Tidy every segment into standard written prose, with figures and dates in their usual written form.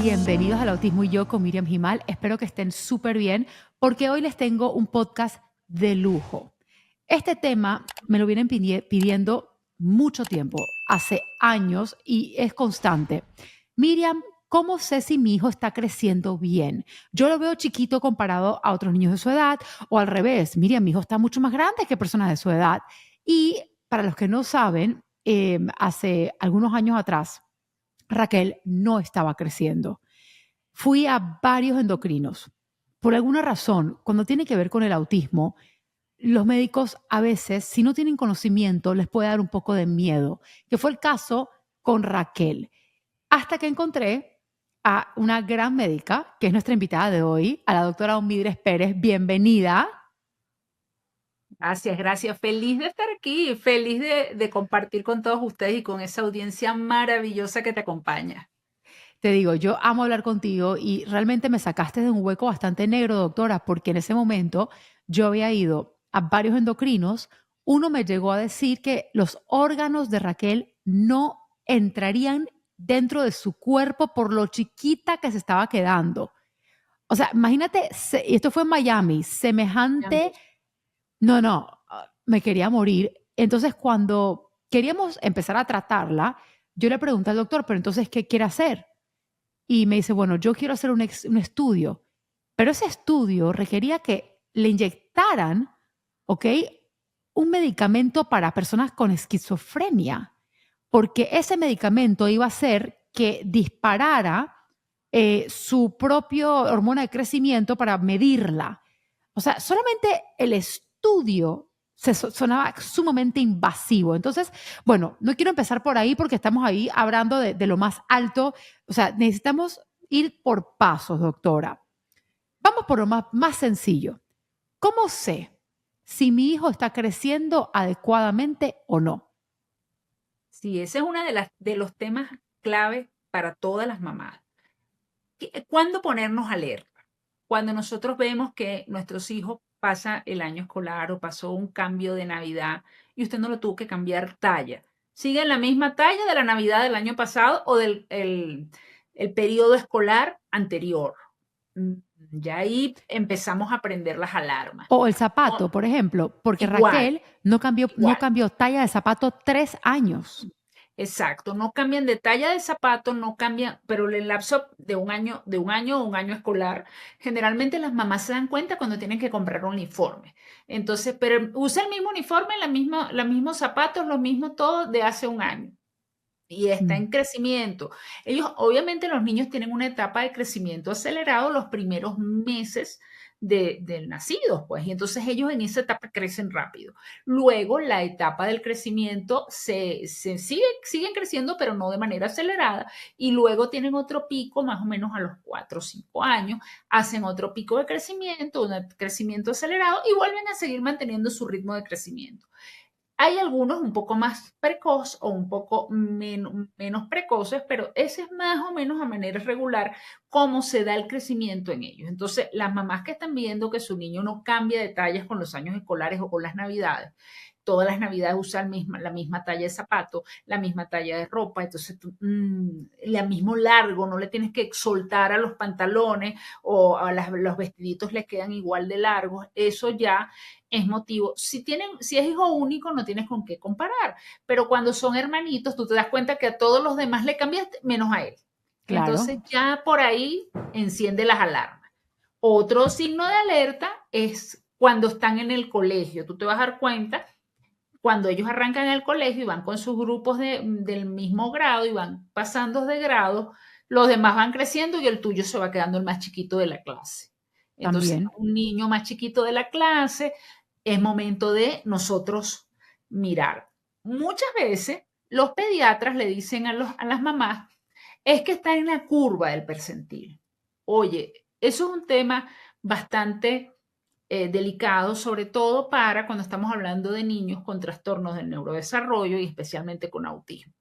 Bienvenidos al Autismo y Yo con Miriam Gimal. Espero que estén súper bien porque hoy les tengo un podcast de lujo. Este tema me lo vienen pidiendo mucho tiempo, hace años y es constante. Miriam, ¿cómo sé si mi hijo está creciendo bien? Yo lo veo chiquito comparado a otros niños de su edad o al revés. Miriam, mi hijo está mucho más grande que personas de su edad. Y para los que no saben, hace algunos años atrás, Raquel no estaba creciendo. Fui a varios endocrinos. Por alguna razón, cuando tiene que ver con el autismo, los médicos a veces, si no tienen conocimiento, les puede dar un poco de miedo, que fue el caso con Raquel. Hasta que encontré a una gran médica, que es nuestra invitada de hoy, a la doctora Omidres Pérez. Bienvenida. Gracias, gracias. Feliz de estar aquí, feliz de compartir con todos ustedes y con esa audiencia maravillosa que te acompaña. Te digo, yo amo hablar contigo y realmente me sacaste de un hueco bastante negro, doctora, porque en ese momento yo había ido a varios endocrinos. Uno me llegó a decir que los órganos de Raquel no entrarían dentro de su cuerpo por lo chiquita que se estaba quedando. O sea, imagínate, y esto fue en Miami, semejante, no, me quería morir. Entonces, cuando queríamos empezar a tratarla, yo le pregunté al doctor, pero entonces, ¿qué quiere hacer? Y me dice, bueno, yo quiero hacer un estudio, pero ese estudio requería que le inyectaran, ¿ok? Un medicamento para personas con esquizofrenia, porque ese medicamento iba a hacer que disparara su propio hormona de crecimiento para medirla. O sea, solamente el estudio sonaba sumamente invasivo. Entonces, bueno, no quiero empezar por ahí porque estamos ahí hablando de lo más alto. O sea, necesitamos ir por pasos, doctora. Vamos por lo más sencillo. ¿Cómo sé si mi hijo está creciendo adecuadamente o no? Sí, ese es uno de los temas clave para todas las mamás. ¿Cuándo ponernos alerta? Cuando nosotros vemos que nuestros hijos pasa el año escolar o pasó un cambio de Navidad y usted no lo tuvo que cambiar talla. Sigue en la misma talla de la Navidad del año pasado o del el periodo escolar anterior. Mm, Ya ahí empezamos a prender las alarmas. O el zapato, No, por ejemplo, porque igual, Raquel no igual. cambió talla de zapato 3 años. Exacto, no cambian de talla de zapato, no cambian, pero el lapso de un año o un año escolar, generalmente las mamás se dan cuenta cuando tienen que comprar un uniforme. Entonces, pero usa el mismo uniforme, los mismos zapatos, lo mismo todo de hace un año y está Mm. en crecimiento. Ellos, obviamente, los niños tienen una etapa de crecimiento acelerado los primeros meses del nacidos, pues, y entonces ellos en esa etapa crecen rápido. Luego, la etapa del crecimiento siguen creciendo, pero no de manera acelerada, y luego tienen otro pico, más o menos a los 4 o 5 años, hacen otro pico de crecimiento, un crecimiento acelerado, y vuelven a seguir manteniendo su ritmo de crecimiento. Hay algunos un poco más precoz o un poco menos precoces, pero ese es más o menos a manera regular cómo se da el crecimiento en ellos. Entonces, las mamás que están viendo que su niño no cambia de tallas con los años escolares o con las navidades, todas las navidades usa la misma talla de zapato, la misma talla de ropa, entonces el mismo largo, no le tienes que soltar a los pantalones o los vestiditos les quedan igual de largos, eso ya es motivo. Si es hijo único, no tienes con qué comparar, pero cuando son hermanitos, tú te das cuenta que a todos los demás le cambiaste, menos a él. Claro. Entonces ya por ahí enciende las alarmas. Otro signo de alerta es cuando están en el colegio. Tú te vas a dar cuenta cuando ellos arrancan en el colegio y van con sus grupos del mismo grado y van pasando de grado, los demás van creciendo y el tuyo se va quedando el más chiquito de la clase. Entonces, También. un niño más chiquito de la clase, es momento de nosotros mirar. Muchas veces los pediatras le dicen a las mamás, es que está en la curva del percentil. Oye, eso es un tema bastante delicado, sobre todo para cuando estamos hablando de niños con trastornos del neurodesarrollo y especialmente con autismo.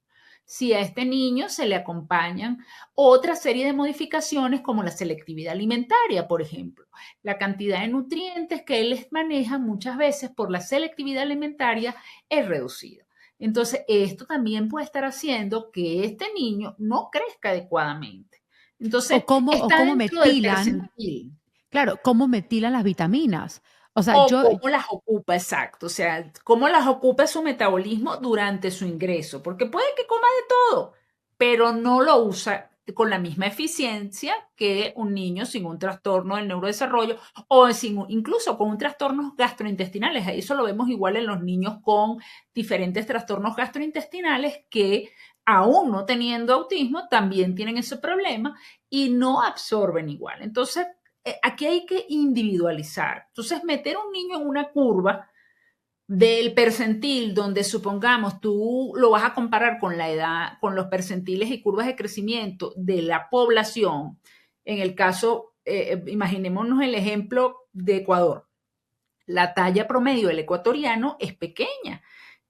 Si a este niño se le acompañan otra serie de modificaciones como la selectividad alimentaria, por ejemplo, la cantidad de nutrientes que él les maneja muchas veces por la selectividad alimentaria es reducida. Entonces, esto también puede estar haciendo que este niño no crezca adecuadamente. Entonces, O está cómo dentro del metilan, percentil. claro, cómo metilan las vitaminas. O sea, O cómo las ocupa, exacto. O sea, cómo las ocupa su metabolismo durante su ingreso. Porque puede que coma de todo, pero no lo usa con la misma eficiencia que un niño sin un trastorno del neurodesarrollo o incluso con un trastornos gastrointestinales. Eso lo vemos igual en los niños con diferentes trastornos gastrointestinales que aún no teniendo autismo también tienen ese problema y no absorben igual. Entonces, aquí hay que individualizar. Entonces, meter a un niño en una curva del percentil, donde supongamos tú lo vas a comparar con la edad, con los percentiles y curvas de crecimiento de la población. En el caso, imaginémonos el ejemplo de Ecuador. La talla promedio del ecuatoriano es pequeña.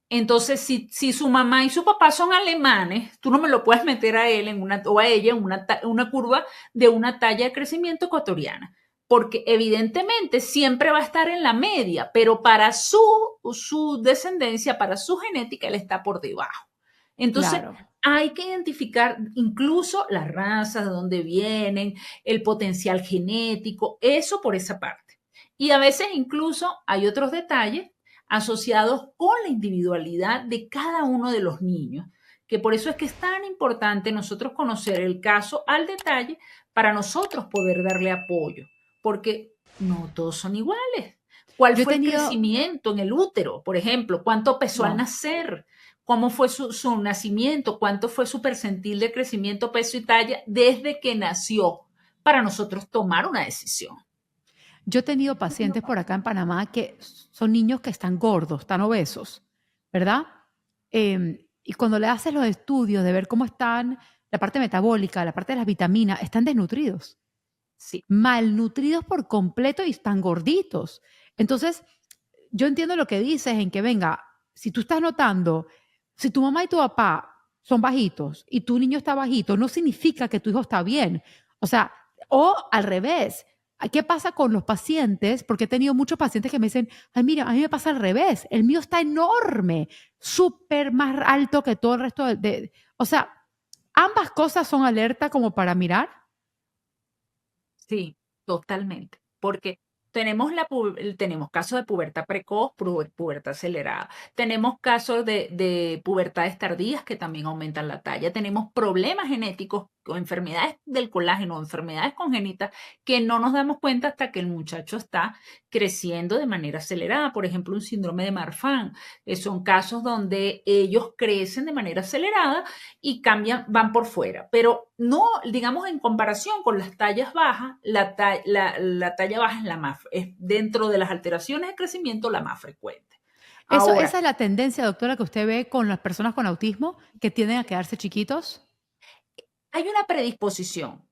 Entonces, si su mamá y su papá son alemanes, tú no me lo puedes meter a él o a ella en una curva de una talla de crecimiento ecuatoriana, porque evidentemente siempre va a estar en la media, pero para su descendencia, para su genética, él está por debajo. Entonces, claro. hay que identificar incluso las razas, de dónde vienen, el potencial genético, eso por esa parte. Y a veces incluso hay otros detalles asociados con la individualidad de cada uno de los niños, que por eso es que es tan importante nosotros conocer el caso al detalle para nosotros poder darle apoyo, porque no todos son iguales. ¿Cuál Yo he fue el tenido, crecimiento en el útero, por ejemplo? ¿Cuánto pesó al wow. nacer? ¿Cómo fue su nacimiento? ¿Cuánto fue su percentil de crecimiento, peso y talla desde que nació? Para nosotros tomar una decisión. Yo he tenido pacientes por acá en Panamá que son niños que están gordos, están obesos, ¿verdad? Y cuando le haces los estudios de ver cómo están la parte metabólica, la parte de las vitaminas, están desnutridos, Sí, malnutridos por completo y están gorditos. Entonces, yo entiendo lo que dices en que, venga, si tú estás notando, si tu mamá y tu papá son bajitos y tu niño está bajito, no significa que tu hijo está bien. O sea, o al revés. ¿Qué pasa con los pacientes? Porque he tenido muchos pacientes que me dicen, ay, mira, a mí me pasa al revés. El mío está enorme, súper más alto que todo el resto o sea, ambas cosas son alerta como para mirar. sí, totalmente. Porque tenemos casos de pubertad precoz, pubertad acelerada. Tenemos casos de pubertades tardías que también aumentan la talla. Tenemos problemas genéticos o enfermedades del colágeno o enfermedades congénitas que no nos damos cuenta hasta que el muchacho está creciendo de manera acelerada. Por ejemplo, un síndrome de Marfan. Son casos donde ellos crecen de manera acelerada y cambian, van por fuera. Pero no, digamos, en comparación con las tallas bajas, la talla baja es dentro de las alteraciones de crecimiento la más frecuente. Ahora, Esa es la tendencia, doctora, que usted ve con las personas con autismo que tienden a quedarse chiquitos. hay una predisposición,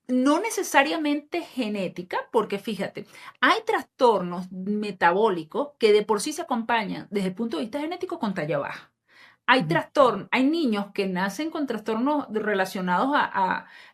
no necesariamente genética, porque fíjate, hay trastornos metabólicos que de por sí se acompañan desde el punto de vista genético con talla baja. Ujú. Hay niños que nacen con trastornos relacionados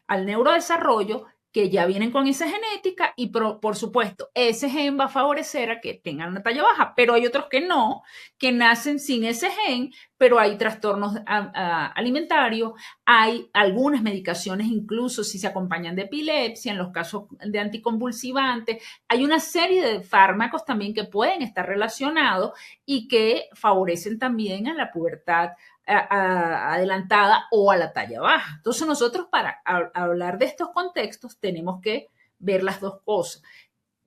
al neurodesarrollo que ya vienen con esa genética y por supuesto ese gen va a favorecer a que tengan una talla baja, pero hay otros que no, que nacen sin ese gen, pero hay trastornos alimentarios, hay algunas medicaciones incluso si se acompañan de epilepsia, en los casos de anticonvulsivantes, hay una serie de fármacos también que pueden estar relacionados y que favorecen también a la pubertad adelantada o a la talla baja. Entonces nosotros para hablar de estos contextos tenemos que ver las dos cosas,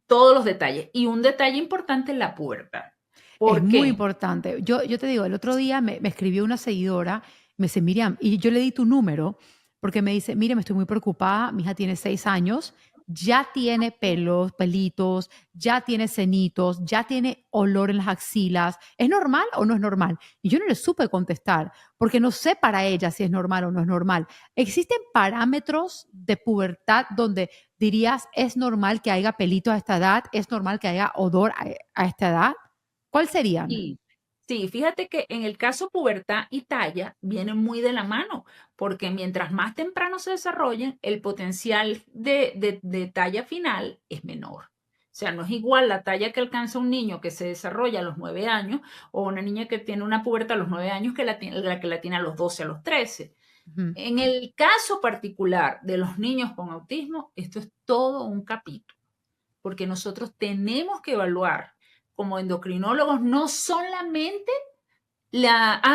todos los detalles. Y un detalle importante es la pubertad. Es ¿Por muy qué? importante. Yo te digo, el otro día me escribió una seguidora, me dice, Miriam, y yo le di tu número, porque me dice, Miriam, estoy muy preocupada, mi hija tiene 6 años, ya tiene pelos, pelitos, ya tiene cenitos, ya tiene olor en las axilas. ¿Es normal o no es normal? Y yo no le supe contestar, porque no sé para ella si es normal o no es normal. ¿Existen parámetros de pubertad donde dirías, es normal que haya pelito a esta edad, es normal que haya odor a esta edad? ¿Cuál serían? Sí, sí, fíjate que en el caso pubertad y talla vienen muy de la mano, porque mientras más temprano se desarrollen, el potencial de talla final es menor. O sea, no es igual la talla que alcanza un niño que se desarrolla a los 9 años o una niña que tiene una pubertad a los 9 años que la que la tiene a los 12, a los 13. Ujú. En el caso particular de los niños con autismo, esto es todo un capítulo, porque nosotros tenemos que evaluar como endocrinólogos no solamente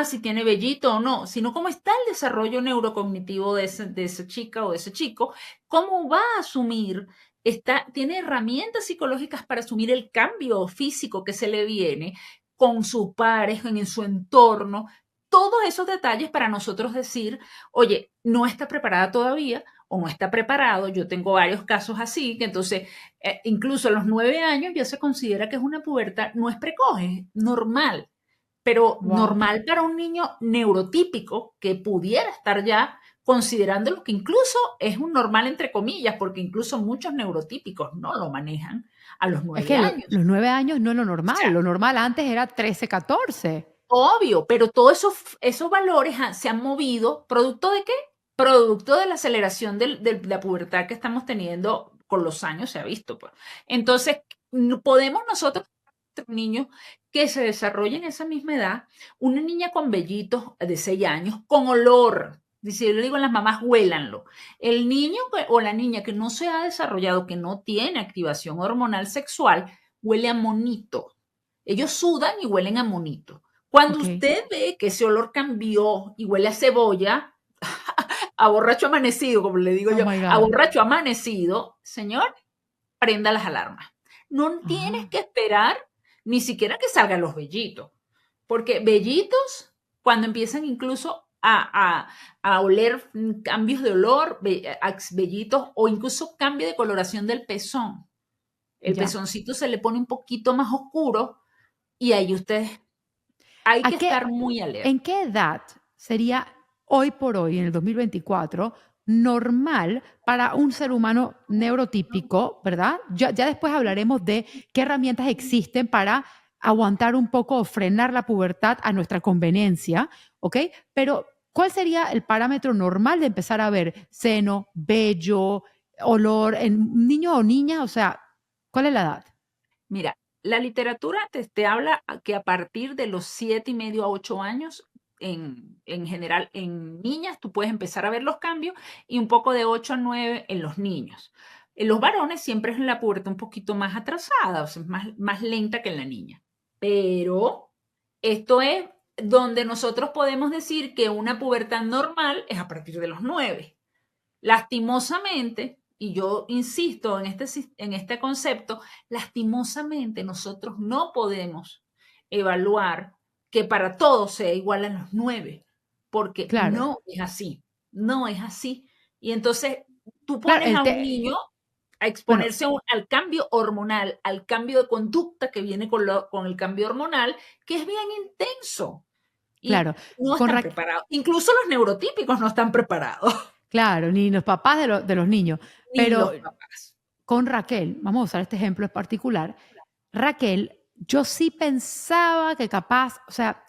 si tiene vellito o no, sino cómo está el desarrollo neurocognitivo de esa chica o de ese chico, cómo va a asumir, tiene herramientas psicológicas para asumir el cambio físico que se le viene con sus pares, en su entorno, todos esos detalles para nosotros decir, oye, no está preparada todavía o no está preparado. Yo tengo varios casos así, que entonces, incluso a los 9 años ya se considera que es una pubertad, no es precoz, es normal, pero Wow. normal para un niño neurotípico que pudiera estar ya considerándolo, que incluso es un normal entre comillas, porque incluso muchos neurotípicos no lo manejan a los Es 9 que años. los 9 años no es lo O sea, normal. Lo normal antes era 13, 14. obvio, pero todos esos valores se han movido, ¿producto de qué? Producto de la aceleración de la pubertad que estamos teniendo con los años, se ha visto, pues. Entonces, podemos nosotros, niños que se desarrollen en esa misma edad, una niña con vellitos de 6 años, con olor. Dice, yo le digo a las mamás, huélanlo. El niño o la niña que no se ha desarrollado, que no tiene activación hormonal sexual, huele a monito. Ellos sudan y huelen a monito. Cuando Ok. usted ve que ese olor cambió y huele a cebolla, a borracho amanecido, como le digo Oh yo, my a God. borracho amanecido, señor, prenda las alarmas. No tienes Ah, que esperar ni siquiera que salgan los vellitos, porque vellitos, cuando empiezan incluso a oler cambios de olor, vellitos o incluso cambio de coloración del pezón. El ya. pezoncito se le pone un poquito más oscuro y ahí ustedes hay ¿A que qué, estar muy alerta. ¿En qué edad sería hoy por hoy, en el 2024, normal para un ser humano neurotípico, ¿verdad? Ya después hablaremos de qué herramientas existen para aguantar un poco o frenar la pubertad a nuestra conveniencia, ¿ok? Pero, ¿cuál sería el parámetro normal de empezar a ver seno, vello, olor en niño o niña? O sea, ¿cuál es la edad? Mira, la literatura te habla que a partir de los 7 y medio a 8 años, en general, en niñas, tú puedes empezar a ver los cambios y un poco de 8 a 9 en los niños. En los varones siempre es en la pubertad un poquito más atrasada, o sea, es más lenta que en la niña. Pero esto es donde nosotros podemos decir que una pubertad normal es a partir de los 9. Lastimosamente, y yo insisto en este concepto, lastimosamente nosotros no podemos evaluar que para todos sea igual a los 9, porque Claro, no es así, no es así. Y entonces tú claro, pones a un niño a bueno, exponerse al cambio hormonal, al cambio de conducta que viene con el cambio hormonal, que es bien intenso y claro, no con están Ra preparados. Incluso los neurotípicos no están preparados, claro, ni los papás de los niños. ni Pero los papás. con Raquel, vamos a usar este ejemplo en particular, Raquel, yo sí pensaba que capaz, o sea,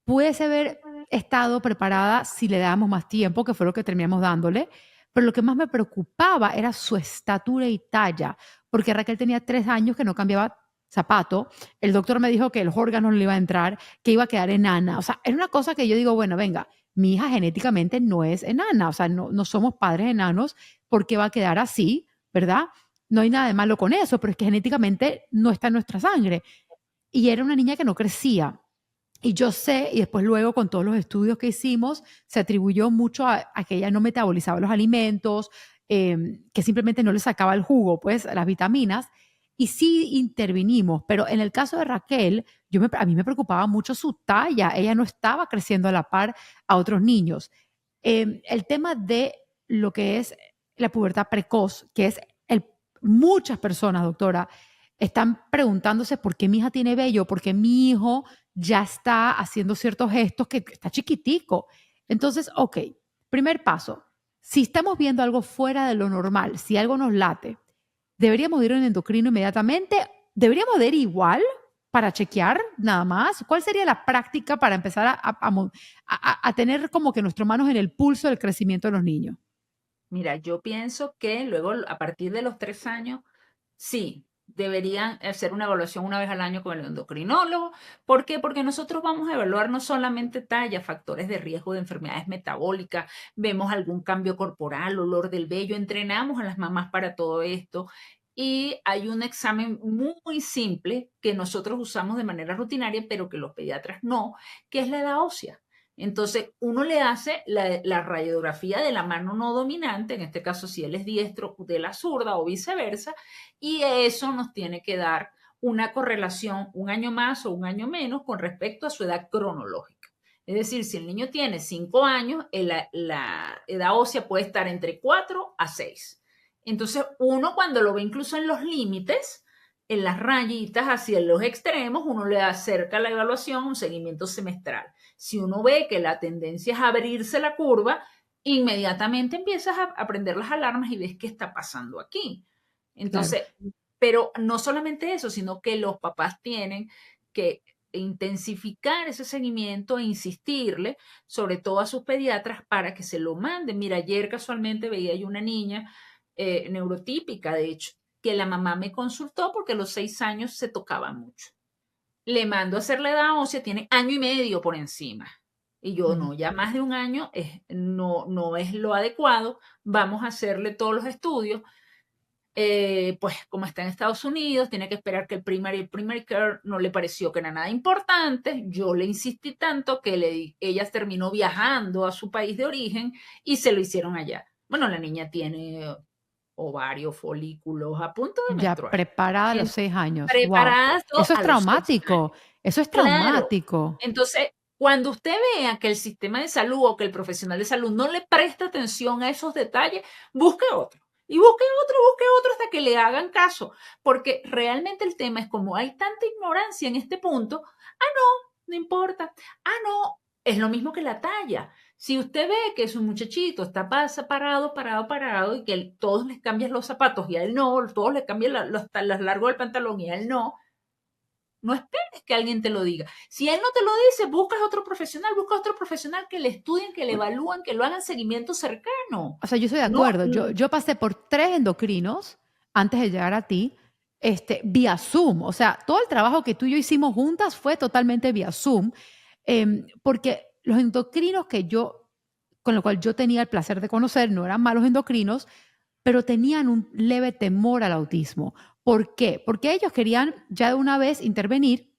pudiese haber estado preparada si le dábamos más tiempo, que fue lo que terminamos dándole, pero lo que más me preocupaba era su estatura y talla, porque Raquel tenía 3 años que no cambiaba zapato, el doctor me dijo que el órgano no le iba a entrar, que iba a quedar enana, o sea, es una cosa que yo digo, bueno, venga, mi hija genéticamente no es enana, o sea, no somos padres enanos, ¿por qué va a quedar así, verdad? No hay nada de malo con eso, pero es que genéticamente no está en nuestra sangre. Y era una niña que no crecía. Y yo sé, y después luego con todos los estudios que hicimos, se atribuyó mucho a que ella no metabolizaba los alimentos, que simplemente no le sacaba el jugo, pues las vitaminas. Y sí intervinimos, pero en el caso de Raquel, a mí me preocupaba mucho su talla. Ella no estaba creciendo a la par a otros niños. El tema de lo que es la pubertad precoz, que es muchas personas, doctora, están preguntándose por qué mi hija tiene vello, por qué mi hijo ya está haciendo ciertos gestos que está chiquitico. Entonces, ok, primer paso, si estamos viendo algo fuera de lo normal, si algo nos late, ¿deberíamos ir a un endocrino inmediatamente? ¿Deberíamos de ir igual para chequear nada más? ¿Cuál sería la práctica para empezar a tener como que nuestras manos en el pulso del crecimiento de los niños? Mira, yo pienso que luego a partir de los 3 años, sí, deberían hacer una evaluación una vez al año con el endocrinólogo. ¿Por qué? Porque nosotros vamos a evaluar no solamente talla, factores de riesgo de enfermedades metabólicas, vemos algún cambio corporal, olor del vello, entrenamos a las mamás para todo esto. Y hay un examen muy simple que nosotros usamos de manera rutinaria, pero que los pediatras no, que es la edad ósea. Entonces, uno le hace la radiografía de la mano no dominante, en este caso si él es diestro, de la zurda o viceversa, y eso nos tiene que dar una correlación un año más o un año menos con respecto a su edad cronológica. Es decir, si el niño tiene 5 años, la edad ósea puede estar entre 4 a 6. Entonces, uno cuando lo ve incluso en los límites, en las rayitas hacia los extremos, uno le acerca la evaluación, un seguimiento semestral. Si uno ve que la tendencia es a abrirse la curva, inmediatamente empiezas a prender las alarmas y ves qué está pasando aquí. Claro. Entonces, pero no solamente eso, sino que los papás tienen que intensificar ese seguimiento e insistirle, sobre todo a sus pediatras, para que se lo manden. Mira, ayer casualmente veía yo una niña neurotípica, de hecho, que la mamá me consultó porque a los 6 años se tocaba mucho. Le mando a hacer la edad ósea, tiene año y medio por encima. Y yo, Ujú. no, ya más de un año no es lo adecuado, vamos a hacerle todos los estudios. Pues como está en Estados Unidos, tiene que esperar que el primary care no le pareció que era nada importante. Yo le insistí tanto que ella terminó viajando a su país de origen y se lo hicieron allá. Bueno, la niña tiene ovarios, folículos a punto de Ya menstruar. preparada a los En- 6 años. Wow. Preparadas Eso es a los 6 años. traumático. Eso es Claro. traumático. Entonces, cuando usted vea que el sistema de salud o que el profesional de salud no le presta atención a esos detalles, busque otro. Y busque otro hasta que le hagan caso. Porque realmente el tema es como hay tanta ignorancia en este punto, no importa. No, es lo mismo que la talla. Si usted ve que su muchachito está parado, y que todos les cambian los zapatos y a él no, todos les cambian los largos del pantalón y a él no esperes que alguien te lo diga. Si él no te lo dice, busca otro profesional que le estudien, que le evalúen, que lo hagan seguimiento cercano. O sea, yo estoy de No, acuerdo. Yo pasé por 3 endocrinos antes de llegar a ti, vía Zoom. O sea, todo el trabajo que tú y yo hicimos juntas fue totalmente vía Zoom, porque los endocrinos con lo cual yo tenía el placer de conocer, no eran malos endocrinos, pero tenían un leve temor al autismo. ¿Por qué? Porque ellos querían ya de una vez intervenir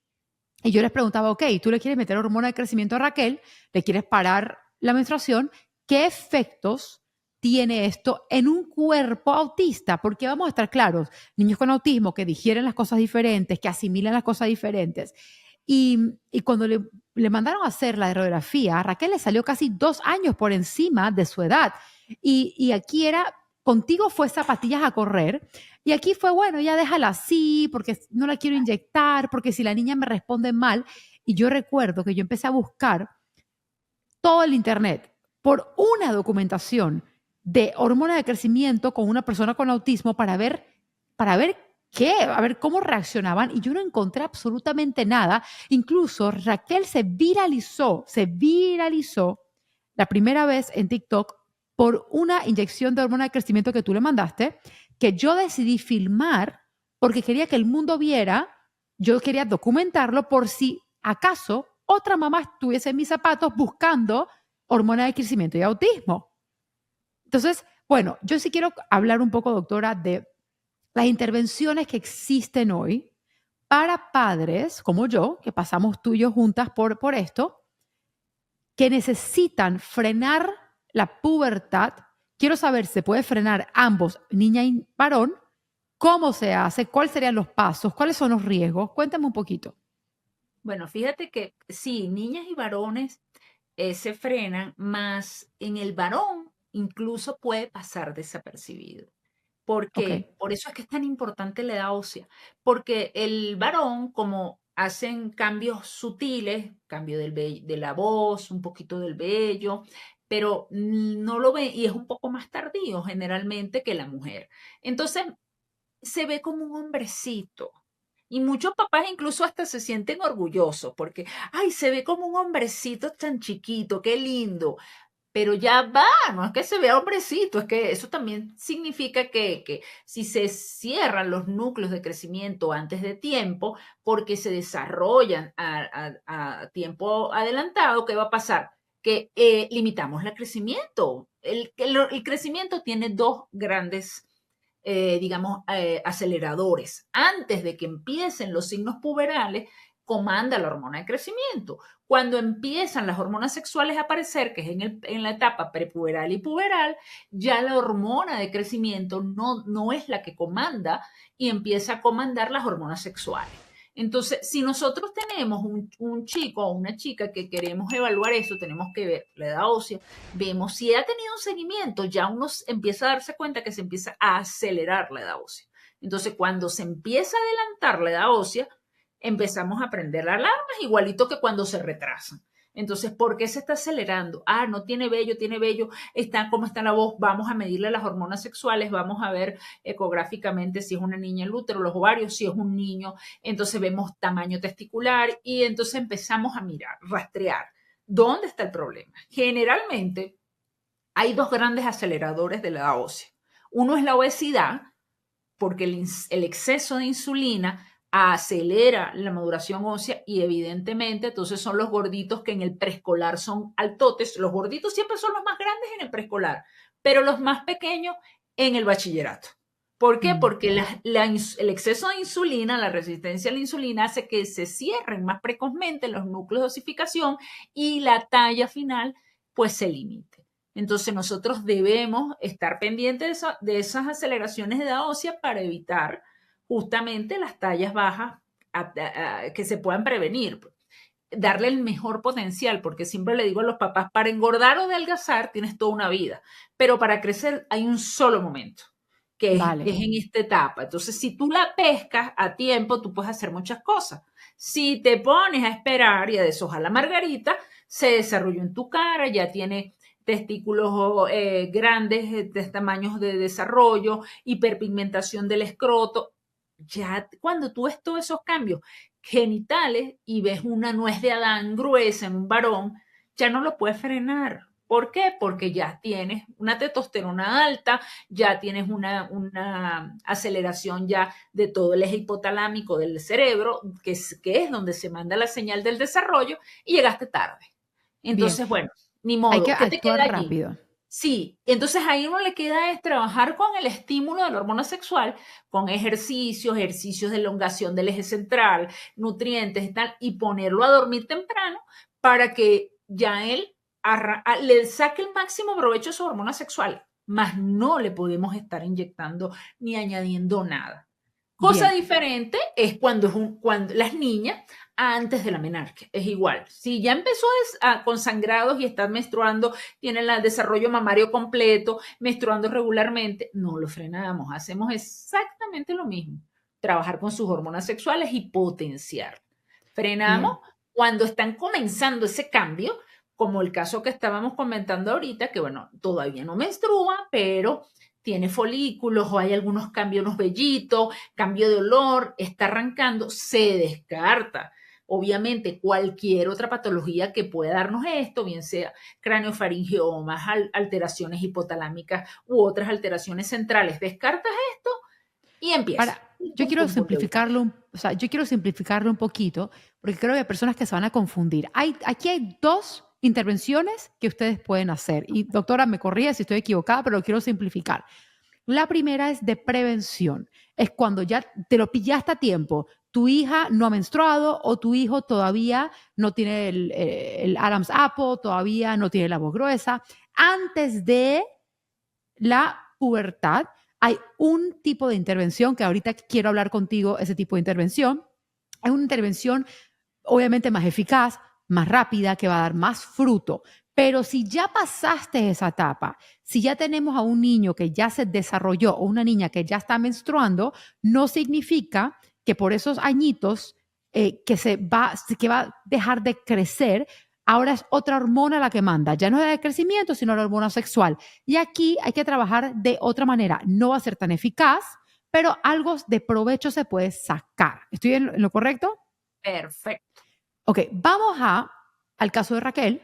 y yo les preguntaba, ok, tú le quieres meter hormona de crecimiento a Raquel, le quieres parar la menstruación, ¿qué efectos tiene esto en un cuerpo autista? Porque vamos a estar claros, niños con autismo que digieren las cosas diferentes, que asimilan las cosas diferentes. Y cuando le mandaron a hacer la radiografía, a Raquel le salió casi 2 años por encima de su edad. Y aquí era, contigo fue zapatillas a correr, y aquí fue, bueno, ya déjala así, porque no la quiero inyectar, porque si la niña me responde mal. Y yo recuerdo que yo empecé a buscar todo el internet por una documentación de hormona de crecimiento con una persona con autismo para ver qué, a ver cómo reaccionaban, y yo no encontré absolutamente nada. Incluso Raquel se viralizó la primera vez en TikTok por una inyección de hormona de crecimiento que tú le mandaste, que yo decidí filmar porque quería que el mundo viera, yo quería documentarlo por si acaso otra mamá estuviese en mis zapatos buscando hormona de crecimiento y autismo. Entonces, bueno, yo sí quiero hablar un poco, doctora, de las intervenciones que existen hoy para padres como yo, que pasamos tú y yo juntas por esto, que necesitan frenar la pubertad. Quiero saber, ¿se puede frenar ambos, niña y varón? ¿Cómo se hace? ¿Cuáles serían los pasos? ¿Cuáles son los riesgos? Cuéntame un poquito. bueno, fíjate que sí, niñas y varones se frenan, más en el varón incluso puede pasar desapercibido. ¿Por Ok, qué? Por eso es que es tan importante la edad ósea, porque el varón, como hacen cambios sutiles, cambio de la voz, un poquito del vello, pero no lo ve y es un poco más tardío generalmente que la mujer. Entonces, se ve como un hombrecito. Y muchos papás incluso hasta se sienten orgullosos porque, ay, se ve como un hombrecito tan chiquito, qué lindo. pero ya va, no es que se vea hombrecito, es que eso también significa que si se cierran los núcleos de crecimiento antes de tiempo, porque se desarrollan a tiempo adelantado, ¿qué va a pasar? Que limitamos el crecimiento. El crecimiento tiene dos grandes, digamos, aceleradores. Antes de que empiecen los signos puberales, comanda la hormona de crecimiento. Cuando empiezan las hormonas sexuales a aparecer, que es en la etapa prepuberal y puberal, ya la hormona de crecimiento no es la que comanda y empieza a comandar las hormonas sexuales. Entonces, si nosotros tenemos un chico o una chica que queremos evaluar eso, tenemos que ver la edad ósea, vemos si ha tenido un seguimiento, ya uno empieza a darse cuenta que se empieza a acelerar la edad ósea. Entonces, cuando se empieza a adelantar la edad ósea, empezamos a prender las alarmas, igualito que cuando se retrasan. Entonces, ¿por qué se está acelerando? Ah, no tiene vello, está cómo está la voz, vamos a medirle las hormonas sexuales, vamos a ver ecográficamente si es una niña el útero, los ovarios, si es un niño, entonces vemos tamaño testicular y entonces empezamos a mirar, rastrear. ¿Dónde está el problema? Generalmente hay dos grandes aceleradores de la edad ósea. Uno es la obesidad, porque el exceso de insulina acelera la maduración ósea y evidentemente entonces son los gorditos que en el preescolar son altotes. Los gorditos siempre son los más grandes en el preescolar, pero los más pequeños en el bachillerato. ¿Por qué? Porque el exceso de insulina, la resistencia a la insulina hace que se cierren más precozmente los núcleos de osificación y la talla final pues se limite. Entonces nosotros debemos estar pendientes de esas aceleraciones de edad ósea para evitar justamente las tallas bajas que se puedan prevenir. Darle el mejor potencial, porque siempre le digo a los papás, para engordar o adelgazar tienes toda una vida, pero para crecer hay un solo momento, que Vale. es en esta etapa. Entonces, si tú la pescas a tiempo, tú puedes hacer muchas cosas. Si te pones a esperar y a deshojar la margarita, se desarrolló en tu cara, ya tiene testículos grandes, de tamaños de desarrollo, hiperpigmentación del escroto. Ya cuando tú ves todos esos cambios genitales y ves una nuez de Adán gruesa en un varón, ya no lo puedes frenar. ¿Por qué? Porque ya tienes una testosterona alta, ya tienes una aceleración ya de todo el eje hipotalámico del cerebro, que es donde se manda la señal del desarrollo, y llegaste tarde. Bien, Entonces, bueno, ni hay que modo, ¿qué te queda actuar allí? rápido. Sí, entonces ahí uno le queda es trabajar con el estímulo de la hormona sexual, con ejercicios de elongación del eje central, nutrientes y tal, y ponerlo a dormir temprano para que ya él le saque el máximo provecho a su hormona sexual, más no le podemos estar inyectando ni añadiendo nada. Cosa Bien, diferente es cuando las niñas antes de la menarquia, es igual. Si ya empezó con sangrados y está menstruando, tiene el desarrollo mamario completo, menstruando regularmente, no lo frenamos, hacemos exactamente lo mismo. Trabajar con sus hormonas sexuales y potenciar. Frenamos bien. cuando están comenzando ese cambio, como el caso que estábamos comentando ahorita, que bueno, todavía no menstrua, pero tiene folículos o hay algunos cambios, unos vellitos, cambio de olor, está arrancando, se descarta. Obviamente, cualquier otra patología que pueda darnos esto, bien sea craneofaringiomas, alteraciones hipotalámicas u otras alteraciones centrales, descartas esto y empieza. Yo Pum, quiero pum, pum, de una vez. simplificarlo, o sea, yo quiero simplificarlo un poquito, porque creo que hay personas que se van a confundir. Aquí hay dos intervenciones que ustedes pueden hacer. Y doctora, me corría si estoy equivocada, pero lo quiero simplificar. La primera es de prevención. Es cuando ya te lo pillaste a tiempo. Tu hija no ha menstruado o tu hijo todavía no tiene el Adam's Apple, todavía no tiene la voz gruesa. Antes de la pubertad, hay un tipo de intervención que ahorita quiero hablar contigo, ese tipo de intervención. Es una intervención obviamente más eficaz, más rápida, que va a dar más fruto. Pero si ya pasaste esa etapa, si ya tenemos a un niño que ya se desarrolló o una niña que ya está menstruando, no significa que por esos añitos que va a dejar de crecer. Ahora es otra hormona la que manda, ya no es la de crecimiento, sino la hormona sexual. Y aquí hay que trabajar de otra manera. No va a ser tan eficaz, pero algo de provecho se puede sacar. ¿Estoy en lo correcto? Perfecto. Ok, al caso de Raquel.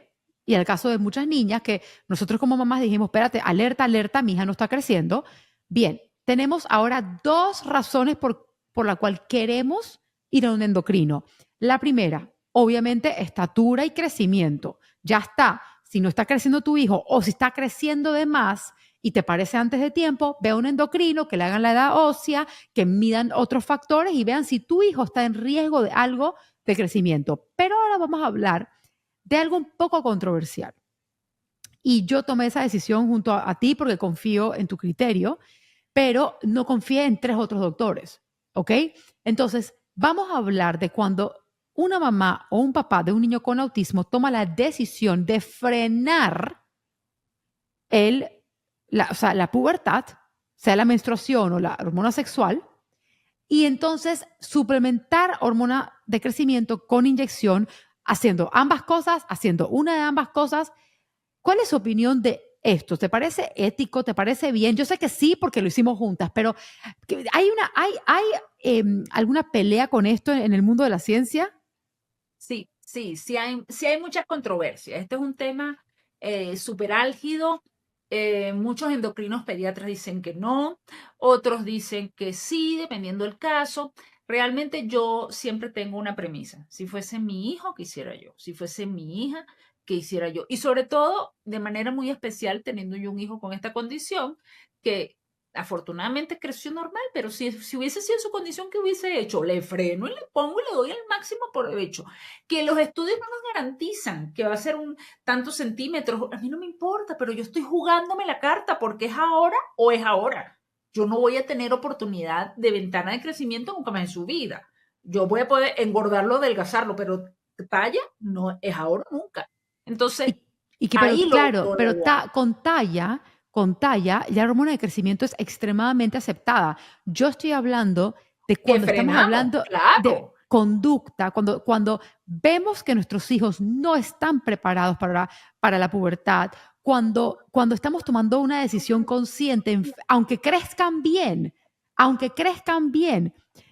y el caso de muchas niñas que nosotros como mamás dijimos, espérate, alerta, alerta, mi hija no está creciendo. Bien, tenemos ahora dos razones por la cual queremos ir a un endocrino. La primera, obviamente, estatura y crecimiento. Ya está. Si no está creciendo tu hijo o si está creciendo de más y te parece antes de tiempo, ve a un endocrino que le hagan la edad ósea, que midan otros factores y vean si tu hijo está en riesgo de algo de crecimiento. Pero ahora vamos a hablar de algo un poco controversial. Y yo tomé esa decisión junto a ti porque confío en tu criterio, pero no confié en tres otros doctores, ¿ok? Entonces, vamos a hablar de cuando una mamá o un papá de un niño con autismo toma la decisión de frenar o sea, la pubertad, sea la menstruación o la hormona sexual, y entonces suplementar hormona de crecimiento con inyección, haciendo ambas cosas, haciendo una de ambas cosas. ¿Cuál es su opinión de esto? ¿Te parece ético? ¿Te parece bien? Yo sé que sí, porque lo hicimos juntas, pero ¿hay alguna pelea con esto en el mundo de la ciencia? Sí hay muchas controversias. Este es un tema súper álgido. Muchos endocrinos pediatras dicen que no, otros dicen que sí, dependiendo del caso. Realmente yo siempre tengo una premisa. Si fuese mi hijo, ¿qué hiciera yo? Si fuese mi hija, ¿qué hiciera yo? Y sobre todo, de manera muy especial, teniendo yo un hijo con esta condición, que afortunadamente creció normal, pero si hubiese sido su condición, ¿qué hubiese hecho? Le freno y le pongo y le doy el máximo provecho. Que los estudios no nos garantizan que va a ser un tantos centímetros, a mí no me importa, pero yo estoy jugándome la carta porque es ahora o es ahora. Yo no voy a tener oportunidad de ventana de crecimiento nunca más en su vida. Yo voy a poder engordarlo, adelgazarlo, pero talla no es ahora o nunca. Entonces, Y, pero ahí claro, lo hago. con talla, la hormona de crecimiento es extremadamente aceptada. Yo estoy hablando de Que cuando estamos frenamos, hablando de claro. conducta, cuando vemos que nuestros hijos no están preparados para la pubertad, cuando estamos tomando una decisión consciente, aunque crezcan bien,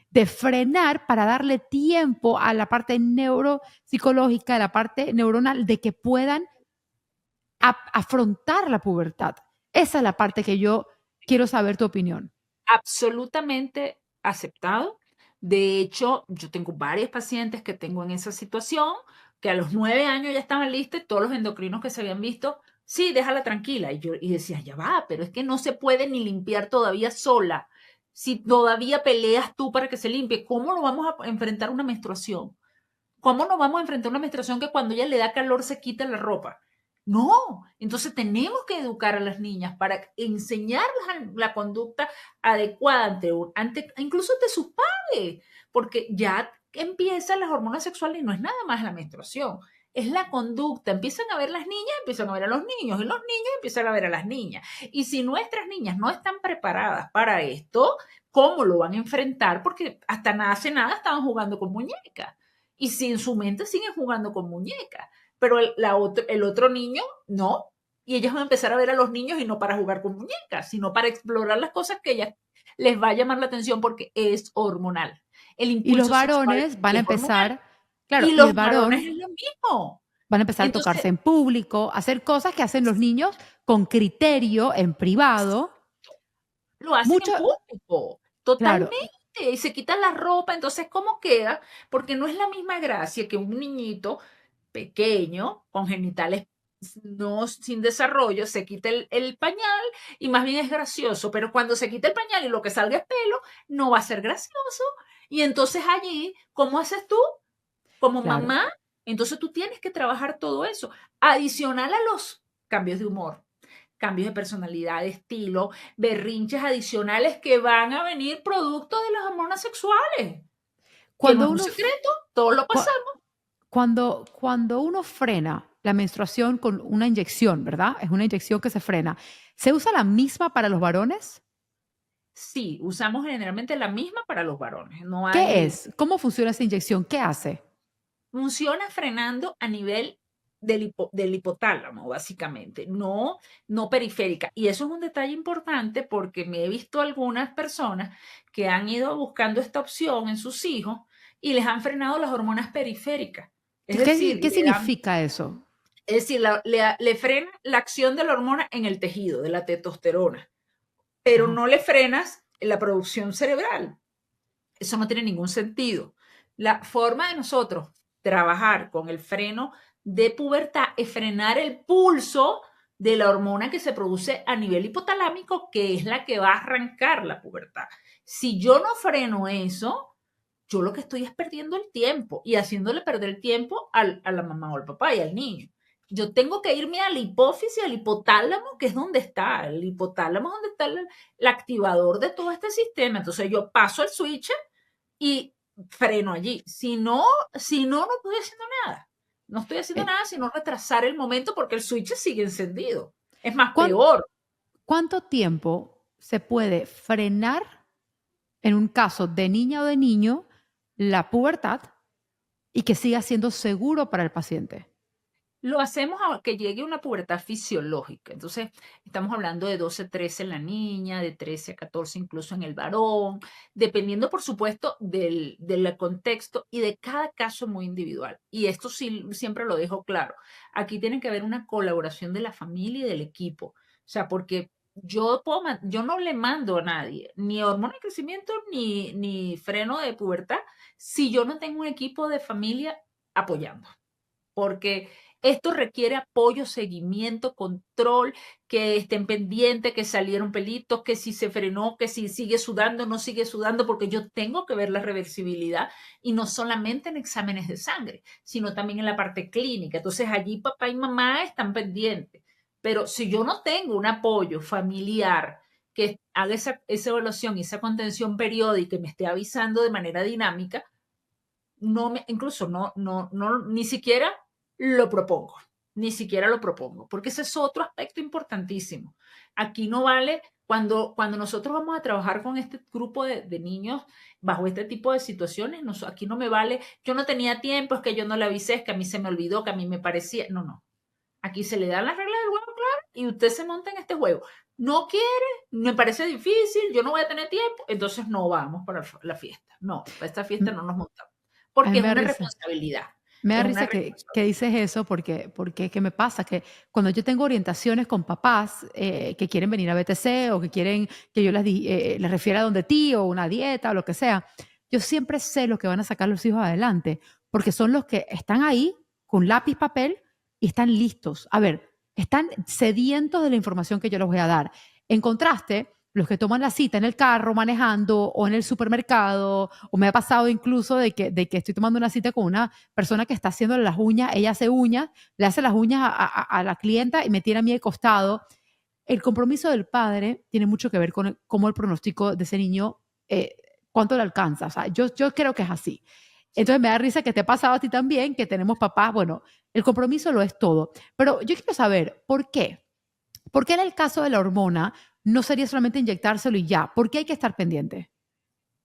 de frenar para darle tiempo a la parte neuropsicológica, a la parte neuronal, de que puedan afrontar la pubertad. Esa es la parte que yo quiero saber tu opinión. Absolutamente aceptado. De hecho, yo tengo varios pacientes que tengo en esa situación, que a los 9 años ya estaban listos y todos los endocrinos que se habían visto, sí, déjala tranquila. Y yo decía, ya va, pero es que no se puede ni limpiar todavía sola. Si todavía peleas tú para que se limpie, ¿cómo lo vamos a enfrentar una menstruación? ¿Cómo nos vamos a enfrentar a una menstruación que cuando ella le da calor se quita la ropa? No, entonces tenemos que educar a las niñas para enseñarles la conducta adecuada incluso ante sus padres, porque ya empiezan las hormonas sexuales y no es nada más la menstruación, es la conducta. Empiezan a ver las niñas, empiezan a ver a los niños y los niños empiezan a ver a las niñas. Y si nuestras niñas no están preparadas para esto, ¿cómo lo van a enfrentar? Porque hasta nada hace nada estaban jugando con muñecas y si en su mente siguen jugando con muñecas, pero el otro niño no. Y ellas van a empezar a ver a los niños y no para jugar con muñecas, sino para explorar las cosas que ellas les va a llamar la atención porque es hormonal. El Y los impulso sexual varones van a es hormonal. empezar, claro, Y y el los varones varón es lo mismo. van a empezar a Entonces, tocarse en público, a hacer cosas que hacen los niños con criterio, en privado. lo hacen en Mucho, público, claro, totalmente, y se quitan la ropa, entonces, ¿cómo queda? Porque no es la misma gracia que un niñito pequeño, con genitales no sin desarrollo, se quita el pañal y más bien es gracioso, pero cuando se quita el pañal y lo que salga es pelo, no va a ser gracioso. Y entonces allí, ¿cómo haces tú? Como claro. mamá, entonces tú tienes que trabajar todo eso, adicional a los cambios de humor, cambios de personalidad, de estilo, berrinches adicionales que van a venir producto de las hormonas sexuales, que no Cuando es un uno, secreto, todos lo cua- pasamos. cuando uno frena la menstruación con una inyección, ¿verdad? Es una inyección que se frena. ¿Se usa la misma para los varones? Sí, usamos generalmente la misma para los varones. No ¿Qué hay, es? ¿Cómo funciona esa inyección? ¿Qué hace? funciona frenando a nivel del hipotálamo, básicamente, no periférica. Y eso es un detalle importante porque me he visto algunas personas que han ido buscando esta opción en sus hijos y les han frenado las hormonas periféricas. Es ¿Qué, decir, qué le dan significa eso? Es decir, le frena la acción de la hormona en el tejido, de la testosterona, pero Ajá. no le frenas la producción cerebral. Eso no tiene ningún sentido. La forma de nosotros trabajar con el freno de pubertad es frenar el pulso de la hormona que se produce a nivel hipotalámico, que es la que va a arrancar la pubertad. Si yo no freno eso, yo lo que estoy es perdiendo el tiempo y haciéndole perder el tiempo a la mamá o al papá y al niño. Yo tengo que irme a la hipófisis, al hipotálamo, que es donde está. El hipotálamo es donde está el activador de todo este sistema. Entonces yo paso el switch y freno allí. No estoy haciendo nada. No estoy haciendo Eh, nada sino retrasar el momento porque el switch sigue encendido. Es más, ¿cuán- peor. ¿Cuánto tiempo se puede frenar en un caso de niña o de niño la pubertad y que siga siendo seguro para el paciente? Lo hacemos a que llegue una pubertad fisiológica. Entonces, estamos hablando de 12, 13 en la niña, de 13 a 14 incluso en el varón, dependiendo, por supuesto, del contexto y de cada caso muy individual. Y esto sí, siempre lo dejo claro. Aquí tiene que haber una colaboración de la familia y del equipo. O sea, porque yo no le mando a nadie ni hormona de crecimiento ni freno de pubertad si yo no tengo un equipo de familia apoyando. Porque esto requiere apoyo, seguimiento, control, que estén pendientes, que salieron pelitos, que si se frenó, que si sigue sudando, no sigue sudando, porque yo tengo que ver la reversibilidad y no solamente en exámenes de sangre, sino también en la parte clínica. Entonces allí papá y mamá están pendientes. Pero si yo no tengo un apoyo familiar que haga esa evaluación y esa contención periódica y me esté avisando de manera dinámica, incluso ni siquiera lo propongo, ni siquiera lo propongo, porque ese es otro aspecto importantísimo. Aquí no vale, cuando nosotros vamos a trabajar con este grupo de niños bajo este tipo de situaciones, aquí no me vale, yo no tenía tiempo, es que yo no le avisé, es que a mí se me olvidó, que a mí me parecía, no, no. Aquí se le dan las reglas del juego claras y usted se monta en este juego. No quiere, me parece difícil, yo no voy a tener tiempo, entonces no vamos para la fiesta. No, para esta fiesta M- no nos montamos. A mí Porque es me da una risa. responsabilidad. Me da Es una risa que responsabilidad. dices eso porque ¿qué me pasa? Que cuando yo tengo orientaciones con papás que quieren venir a BTC o que quieren que yo les refiera a donde ti o una dieta o lo que sea, yo siempre sé lo que van a sacar los hijos adelante porque son los que están ahí con lápiz, papel y están listos. A ver, están sedientos de la información que yo les voy a dar. En contraste, los que toman la cita en el carro manejando o en el supermercado, o me ha pasado incluso de que estoy tomando una cita con una persona que está haciendo las uñas, ella hace uñas, le hace las uñas a la clienta y me tiene a mí de costado. El compromiso del padre tiene mucho que ver con cómo el pronóstico de ese niño, eh, cuánto le alcanza. O sea, yo creo que es así. Entonces me da risa que te ha pasado a ti también, que tenemos papás, bueno, el compromiso lo es todo. Pero yo quiero saber, ¿por qué? ¿Por qué en el caso de la hormona no sería solamente inyectárselo y ya? ¿Por qué hay que estar pendiente?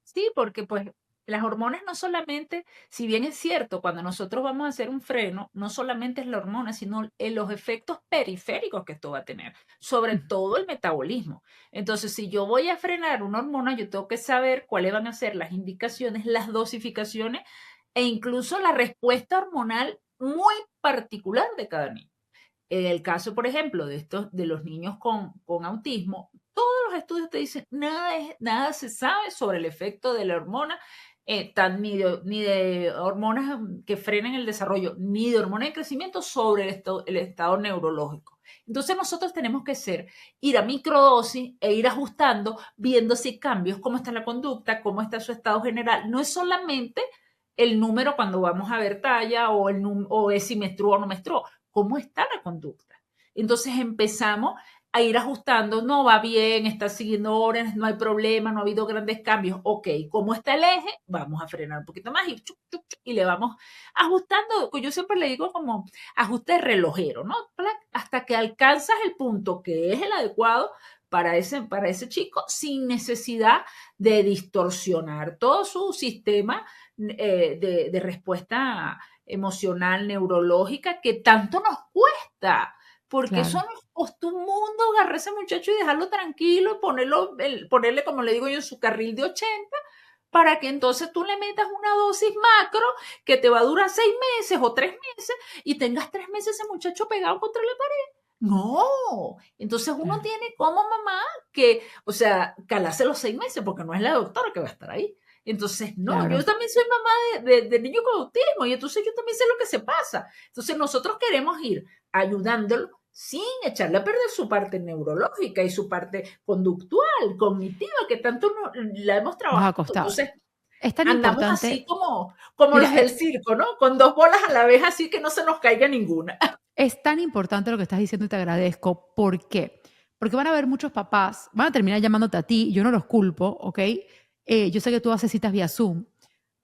Sí, porque pues las hormonas no solamente, si bien es cierto, cuando nosotros vamos a hacer un freno, no solamente es la hormona, sino los efectos periféricos que esto va a tener, sobre todo el metabolismo. Entonces, si yo voy a frenar una hormona, yo tengo que saber cuáles van a ser las indicaciones, las dosificaciones e incluso la respuesta hormonal muy particular de cada niño. En el caso, por ejemplo, de los niños con autismo, todos los estudios te dicen, nada se sabe sobre el efecto de la hormona, ni de hormonas que frenen el desarrollo, ni de hormona de crecimiento sobre el estado neurológico. Entonces nosotros tenemos que ir a microdosis e ir ajustando, viendo si hay cambios, cómo está la conducta, cómo está su estado general. No es solamente el número cuando vamos a ver talla o es si menstruó o no menstruó, cómo está la conducta. Entonces empezamos a ir ajustando, no va bien, está siguiendo órdenes, no hay problema, no ha habido grandes cambios. Ok, ¿cómo está el eje? Vamos a frenar un poquito más y, chuc, chuc, chuc, y le vamos ajustando. Yo siempre le digo como ajuste de relojero, ¿no? Hasta que alcanzas el punto que es el adecuado para ese chico sin necesidad de distorsionar todo su sistema de respuesta emocional, neurológica, que tanto nos cuesta, porque eso Claro. nos costó un mundo agarrar a ese muchacho y dejarlo tranquilo y ponerle, como le digo yo, en su carril de 80 para que entonces tú le metas una dosis macro que te va a durar 6 meses o 3 meses y tengas 3 meses ese muchacho pegado contra la pared. No, entonces uno Claro. tiene como mamá que, o sea, calarse los 6 meses porque no es la doctora que va a estar ahí. Entonces, no, yo Claro. también soy mamá de niños con autismo y entonces yo también sé lo que se pasa. Entonces nosotros queremos ir ayudándolo sin echarle a perder su parte neurológica y su parte conductual, cognitiva, que tanto la hemos Nos ha trabajado. costado. Entonces, Es tan andamos así importante. como Mira, los del circo, ¿no? Con 2 bolas a la vez, así que no se nos caiga ninguna. es tan importante lo que estás diciendo y te agradezco. ¿Por qué? Porque van a haber muchos papás, van a terminar llamándote a ti, yo no los culpo, ¿ok? Yo sé que tú haces citas vía Zoom,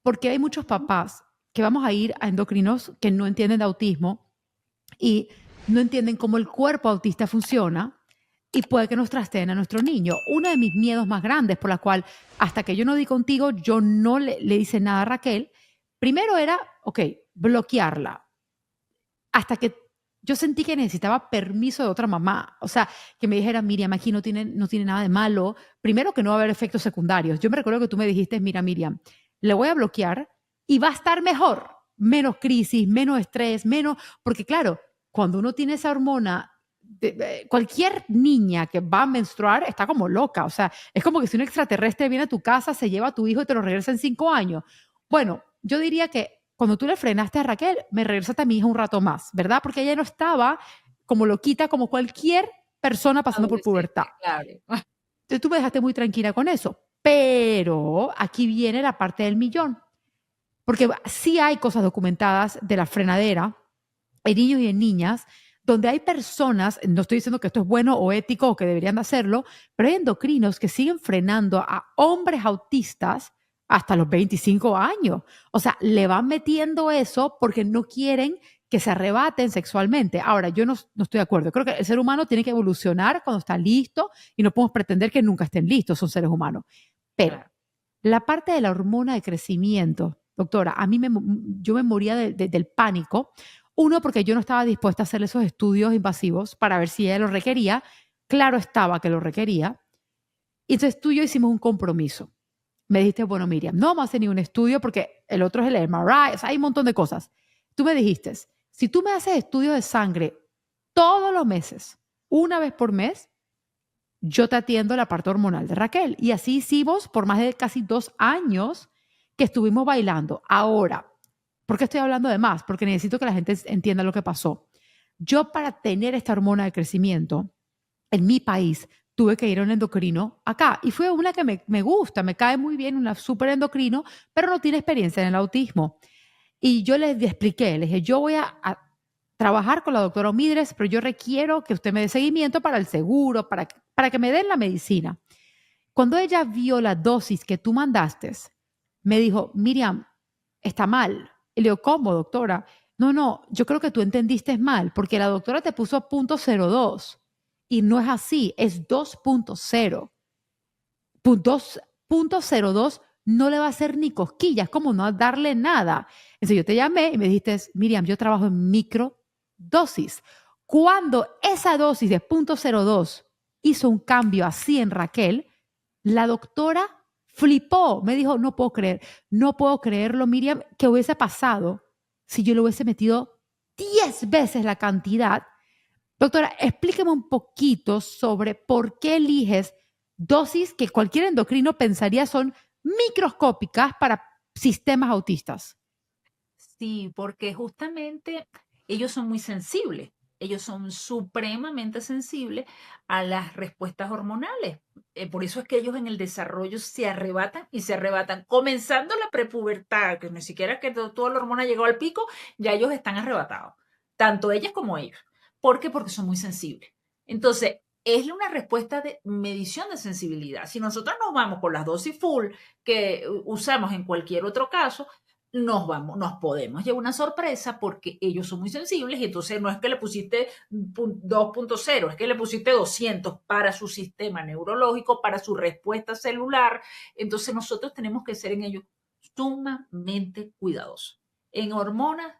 porque hay muchos papás que vamos a ir a endocrinos que no entienden de autismo y no entienden cómo el cuerpo autista funciona y puede que nos trasteen a nuestro niño. Uno de mis miedos más grandes por la cual hasta que yo no di contigo, yo no le hice nada a Raquel, primero era, ok, bloquearla hasta que yo sentí que necesitaba permiso de otra mamá. O sea, que me dijera, Miriam, aquí no tiene nada de malo. Primero que no va a haber efectos secundarios. Yo me recuerdo que tú me dijiste, mira, Miriam, le voy a bloquear y va a estar mejor. Menos crisis, menos estrés, menos... Porque claro, cuando uno tiene esa hormona, cualquier niña que va a menstruar está como loca. O sea, es como que si un extraterrestre viene a tu casa, se lleva a tu hijo y te lo regresa en 5 años. Bueno, yo diría que cuando tú le frenaste a Raquel, me regresaste a mi hija un rato más, ¿verdad? Porque ella no estaba como loquita, como cualquier persona pasando por pubertad. Adolescente, claro. Entonces tú me dejaste muy tranquila con eso. Pero aquí viene la parte del millón. Porque sí hay cosas documentadas de la frenadera en niños y en niñas donde hay personas, no estoy diciendo que esto es bueno o ético o que deberían de hacerlo, pero hay endocrinos que siguen frenando a hombres autistas hasta los 25 años. O sea, le van metiendo eso porque no quieren que se arrebaten sexualmente. Ahora, yo no estoy de acuerdo. Creo que el ser humano tiene que evolucionar cuando está listo y no podemos pretender que nunca estén listos, son seres humanos. Pero Claro. la parte de la hormona de crecimiento, doctora, yo me moría del pánico. Uno, porque yo no estaba dispuesta a hacer esos estudios invasivos para ver si ella lo requería. Claro estaba que lo requería. Y entonces tú y yo hicimos un compromiso. Me dijiste, bueno, Miriam, no vamos a hacer ningún estudio porque el otro es el MRI, o sea, hay un montón de cosas. Tú me dijiste, si tú me haces estudios de sangre todos los meses, una vez por mes, yo te atiendo la parte hormonal de Raquel. Y así hicimos por más de casi 2 años que estuvimos bailando. Ahora, ¿por qué estoy hablando de más? Porque necesito que la gente entienda lo que pasó. Yo para tener esta hormona de crecimiento en mi país tuve que ir a un endocrino acá y fue una que me gusta, me cae muy bien, una súper endocrino, pero no tiene experiencia en el autismo. Y yo les expliqué, les dije, yo voy a trabajar con la doctora Omidres, pero yo requiero que usted me dé seguimiento para el seguro, para que me den la medicina. Cuando ella vio la dosis que tú mandaste, me dijo, Miriam, está mal. Y le digo, ¿cómo, doctora? No, no, yo creo que tú entendiste mal, porque la doctora te puso .02 y no es así, es 2.0. 2.02 no le va a hacer ni cosquillas, como no darle nada. Entonces yo te llamé y me dijiste, Miriam, yo trabajo en microdosis. Cuando esa dosis de .02 hizo un cambio así en Raquel, la doctora flipó, me dijo, no puedo creerlo, Miriam, que hubiese pasado si yo le hubiese metido 10 veces la cantidad. Doctora, explíqueme un poquito sobre por qué eliges dosis que cualquier endocrino pensaría son microscópicas para sistemas autistas. Sí, porque justamente ellos son muy sensibles. Ellos son supremamente sensibles a las respuestas hormonales. Por eso es que ellos en el desarrollo se arrebatan y se arrebatan. Comenzando la prepubertad, que ni siquiera es que toda la hormona llegó al pico, ya ellos están arrebatados. Tanto ellas como ellos. ¿Por qué? Porque son muy sensibles. Entonces, es una respuesta de medición de sensibilidad. Si nosotros nos vamos con las dosis full que usamos en cualquier otro caso, nos podemos llevar una sorpresa porque ellos son muy sensibles y entonces no es que le pusiste 2.0, es que le pusiste 200 para su sistema neurológico, para su respuesta celular. Entonces nosotros tenemos que ser en ello sumamente cuidadosos. En hormonas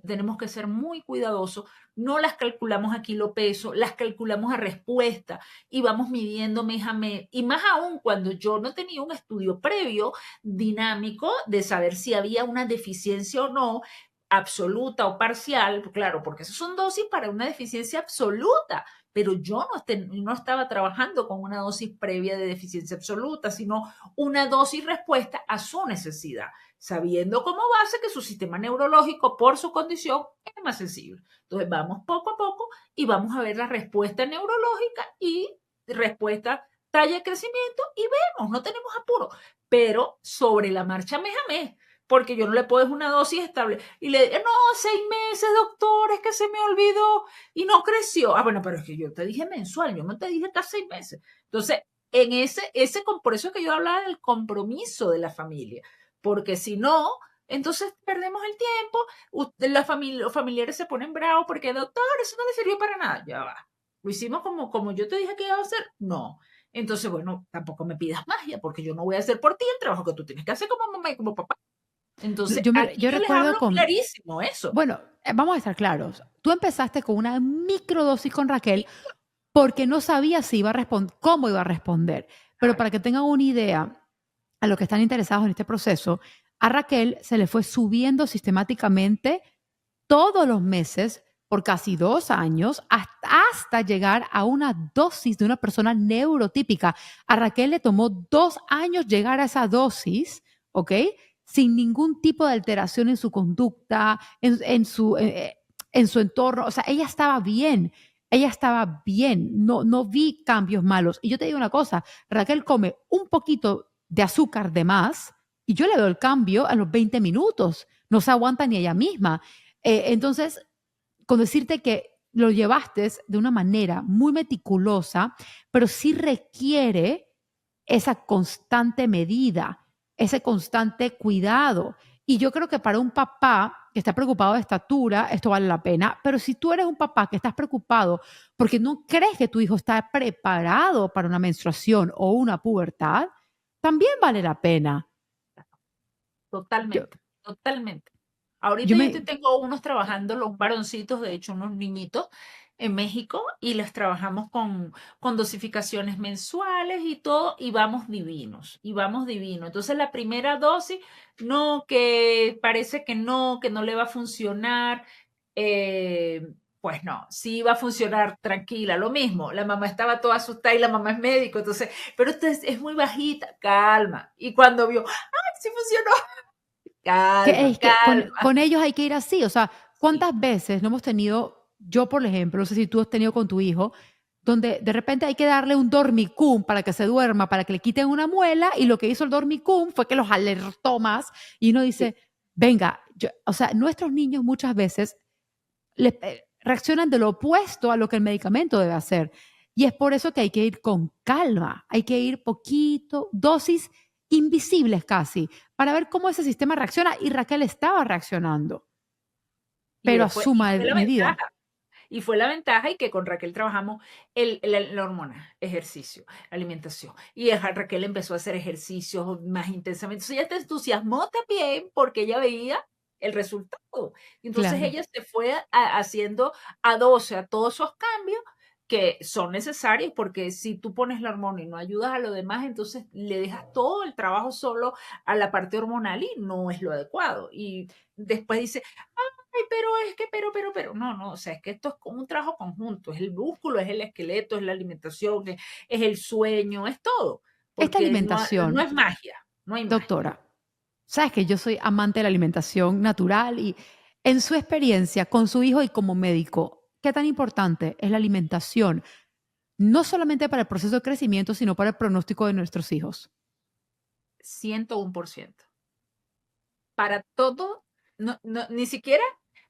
tenemos que ser muy cuidadosos. No las calculamos a kilo peso, las calculamos a respuesta y vamos midiendo mes a mes. Y más aún cuando yo no tenía un estudio previo dinámico de saber si había una deficiencia o no, absoluta o parcial, claro, porque esas son dosis para una deficiencia absoluta, pero yo no estaba trabajando con una dosis previa de deficiencia absoluta, sino una dosis respuesta a su necesidad, sabiendo como base que su sistema neurológico, por su condición, es más sensible. Entonces vamos poco a poco y vamos a ver la respuesta neurológica y respuesta talla de crecimiento y vemos, no tenemos apuro, pero sobre la marcha mes a mes, porque yo no le puedo dar una dosis estable. Y le digo, no, 6 meses, doctor, es que se me olvidó y no creció. Ah, bueno, pero es que yo te dije mensual, yo no te dije cada 6 meses. Entonces, en por eso es que yo hablaba del compromiso de la familia, porque si no, entonces perdemos el tiempo, los familiares se ponen bravos porque, doctor, eso no le sirvió para nada. Ya va. Lo hicimos como yo te dije que iba a hacer. No. Entonces, bueno, tampoco me pidas magia, porque yo no voy a hacer por ti el trabajo que tú tienes que hacer como mamá y como papá. Entonces, aquí Yo yo les recuerdo hablo con, clarísimo eso. bueno, vamos a estar claros. Tú empezaste con una microdosis con Raquel porque no sabía si iba a responder, cómo iba a responder. Pero Claro. para que tengan una idea, a los que están interesados en este proceso, a Raquel se le fue subiendo sistemáticamente todos los meses por casi 2 años hasta llegar a una dosis de una persona neurotípica. A Raquel le tomó 2 años llegar a esa dosis, ¿ok? Sin ningún tipo de alteración en su conducta, en su entorno. O sea, ella estaba bien, no, no vi cambios malos. Y yo te digo una cosa, Raquel come un poquito de azúcar de más y yo le veo el cambio a los 20 minutos. No se aguanta ni ella misma. Entonces, con decirte que lo llevaste de una manera muy meticulosa, pero sí requiere esa constante medida, ese constante cuidado. Y yo creo que para un papá que está preocupado de estatura, esto vale la pena, pero si tú eres un papá que estás preocupado porque no crees que tu hijo está preparado para una menstruación o una pubertad, también vale la pena. Yo, Totalmente, totalmente. yo Ahorita me, tengo unos trabajando, los varoncitos, de hecho, unos niñitos en México, y les trabajamos con dosificaciones mensuales y todo, y vamos divinos, y vamos divinos. Entonces, la primera dosis, no, que parece que no le va a funcionar. Pues no, sí va a funcionar tranquila, lo mismo, la mamá estaba toda asustada y la mamá es médico, entonces, pero esta es muy bajita, calma. Y cuando vio, ¡ay, sí funcionó! que Calma, es que calma. con ellos hay que ir así. O sea, ¿cuántas veces no hemos tenido, yo por ejemplo, no sé si tú has tenido con tu hijo, donde de repente hay que darle un dormicum para que se duerma, para que le quiten una muela, y lo que hizo el dormicum fue que los alertó más, y uno Sí, dice, venga, o sea, nuestros niños muchas veces reaccionan de lo opuesto a lo que el medicamento debe hacer. Y es por eso que hay que ir con calma, hay que ir poquito, dosis invisibles casi, para ver cómo ese sistema reacciona. Y Raquel estaba reaccionando, y pero a después, su y fue la medida. ventaja. Y fue la ventaja, y que con Raquel trabajamos la hormona, ejercicio, alimentación. Y Raquel empezó a hacer ejercicios más intensamente. Entonces ella te entusiasmó también porque ella veía el resultado. Y entonces Claro. ella se fue haciendo a 12 a todos esos cambios que son necesarios, porque si tú pones la hormona y no ayudas a lo demás, entonces le dejas todo el trabajo solo a la parte hormonal y no es lo adecuado. Y después dice, ay, pero es que, pero, no, no, o sea, es que esto es como un trabajo conjunto, es el músculo, es el esqueleto, es la alimentación, es el sueño, es todo, Esta porque no alimentación, es magia, no hay magia. doctora, sabes que yo soy amante de la alimentación natural y en su experiencia con su hijo y como médico, ¿qué tan importante es la alimentación? No solamente para el proceso de crecimiento, sino para el pronóstico de nuestros hijos. 101%. Para todo, ni siquiera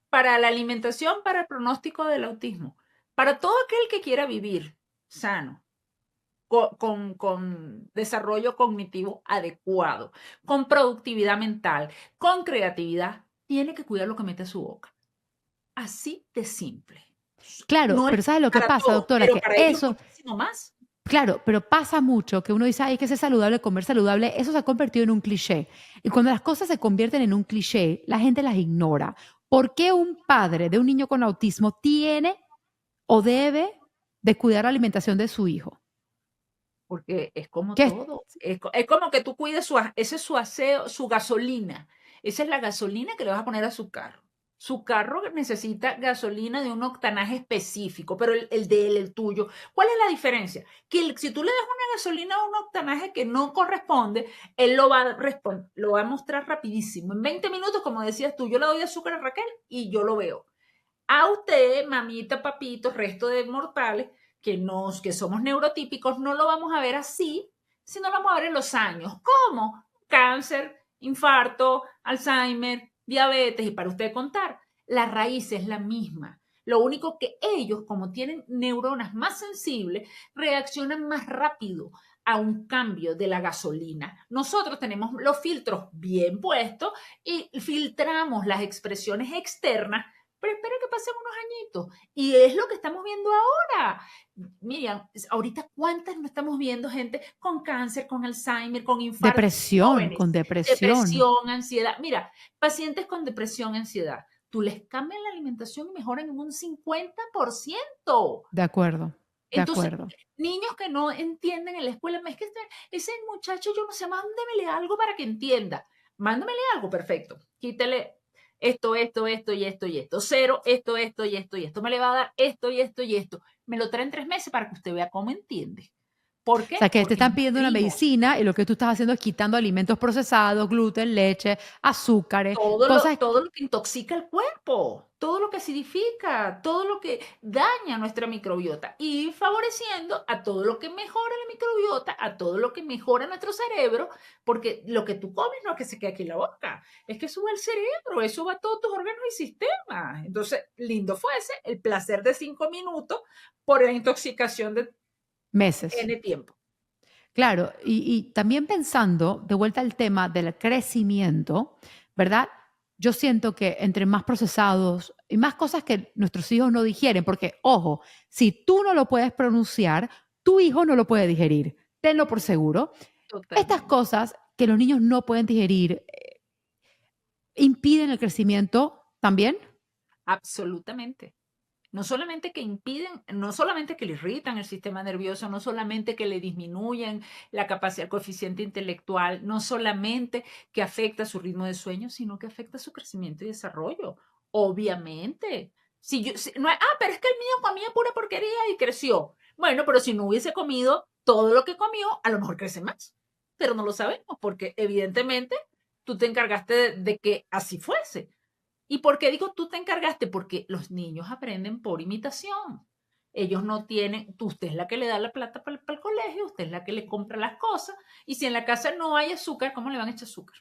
para la alimentación, para el pronóstico del autismo, para todo aquel que quiera vivir sano, con desarrollo cognitivo adecuado, con productividad mental, con creatividad, tiene que cuidar lo que mete a su boca. Así de simple. Claro, No es pero ¿sabes lo que para pasa, todos, doctora? pero Que para ellos eso, muchísimo más. claro, pero pasa mucho que uno dice, hay que ser saludable, comer saludable, eso se ha convertido en un cliché. Y cuando las cosas se convierten en un cliché, la gente las ignora. ¿Por qué un padre de un niño con autismo tiene o debe de cuidar la alimentación de su hijo? Porque es como ¿Qué es? todo, es como que tú cuides ese es su aseo, su gasolina. Esa es la gasolina que le vas a poner a su carro. Su carro necesita gasolina de un octanaje específico, pero el de él, el tuyo, ¿cuál es la diferencia? Que si tú le das una gasolina a un octanaje que no corresponde, él lo va a mostrar rapidísimo. En 20 minutos, como decías tú, yo le doy azúcar a Raquel y yo lo veo. A usted, mamita, papito, resto de mortales, que somos neurotípicos, no lo vamos a ver así, sino lo vamos a ver en los años. ¿Cómo? Cáncer, infarto, Alzheimer, diabetes, y para usted contar, la raíz es la misma. Lo único que ellos, como tienen neuronas más sensibles, reaccionan más rápido a un cambio de la gasolina. Nosotros tenemos los filtros bien puestos y filtramos las expresiones externas, pero espera que pasen unos añitos. Y es lo que estamos viendo ahora. Miriam, ahorita cuántas no estamos viendo gente con cáncer, con Alzheimer, con infarto, Depresión, jóvenes, con depresión. depresión, ansiedad. Mira, pacientes con depresión, ansiedad, tú les cambias la alimentación y mejoran en un 50%. De acuerdo, de Entonces, acuerdo. niños que no entienden en la escuela, es que ese muchacho, yo no sé, mándemele algo para que entienda. Mándamele algo, perfecto. Quítele esto y esto y esto. Cero, esto y esto y esto. Me le va a dar esto y esto y esto. Me lo trae en 3 meses para que usted vea cómo entiende. ¿Por O qué? sea, que te Porque están pidiendo una nutrimos. medicina y lo que tú estás haciendo es quitando alimentos procesados, gluten, leche, azúcares, cosas. Todo lo que intoxica el cuerpo, todo lo que acidifica, todo lo que daña nuestra microbiota y favoreciendo a todo lo que mejora la microbiota, a todo lo que mejora nuestro cerebro, porque lo que tú comes no es que se quede aquí en la boca, es que eso va al cerebro, eso va a todos tus órganos y sistemas. Entonces, lindo fuese el placer de 5 minutos por la intoxicación de Meses. N tiempo. Claro, y también pensando de vuelta al tema del crecimiento, ¿verdad? Yo siento que entre más procesados y más cosas que nuestros hijos no digieren, porque, ojo, si tú no lo puedes pronunciar, tu hijo no lo puede digerir. Tenlo por seguro. Estas Totalmente. cosas que los niños no pueden digerir impiden el crecimiento también. Absolutamente. No solamente que impiden, no solamente que le irritan el sistema nervioso, no solamente que le disminuyen la capacidad, el coeficiente intelectual, no solamente que afecta su ritmo de sueño, sino que afecta su crecimiento y desarrollo. Obviamente. No, pero es que el mío comía pura porquería y creció. Bueno, pero si no hubiese comido todo lo que comió, a lo mejor crece más. Pero no lo sabemos porque evidentemente tú te encargaste de que así fuese. ¿Y por qué digo tú te encargaste? Porque los niños aprenden por imitación. Ellos no tienen, usted es la que le da la plata para el colegio, usted es la que le compra las cosas, y si en la casa no hay azúcar, ¿cómo le van a echar azúcar?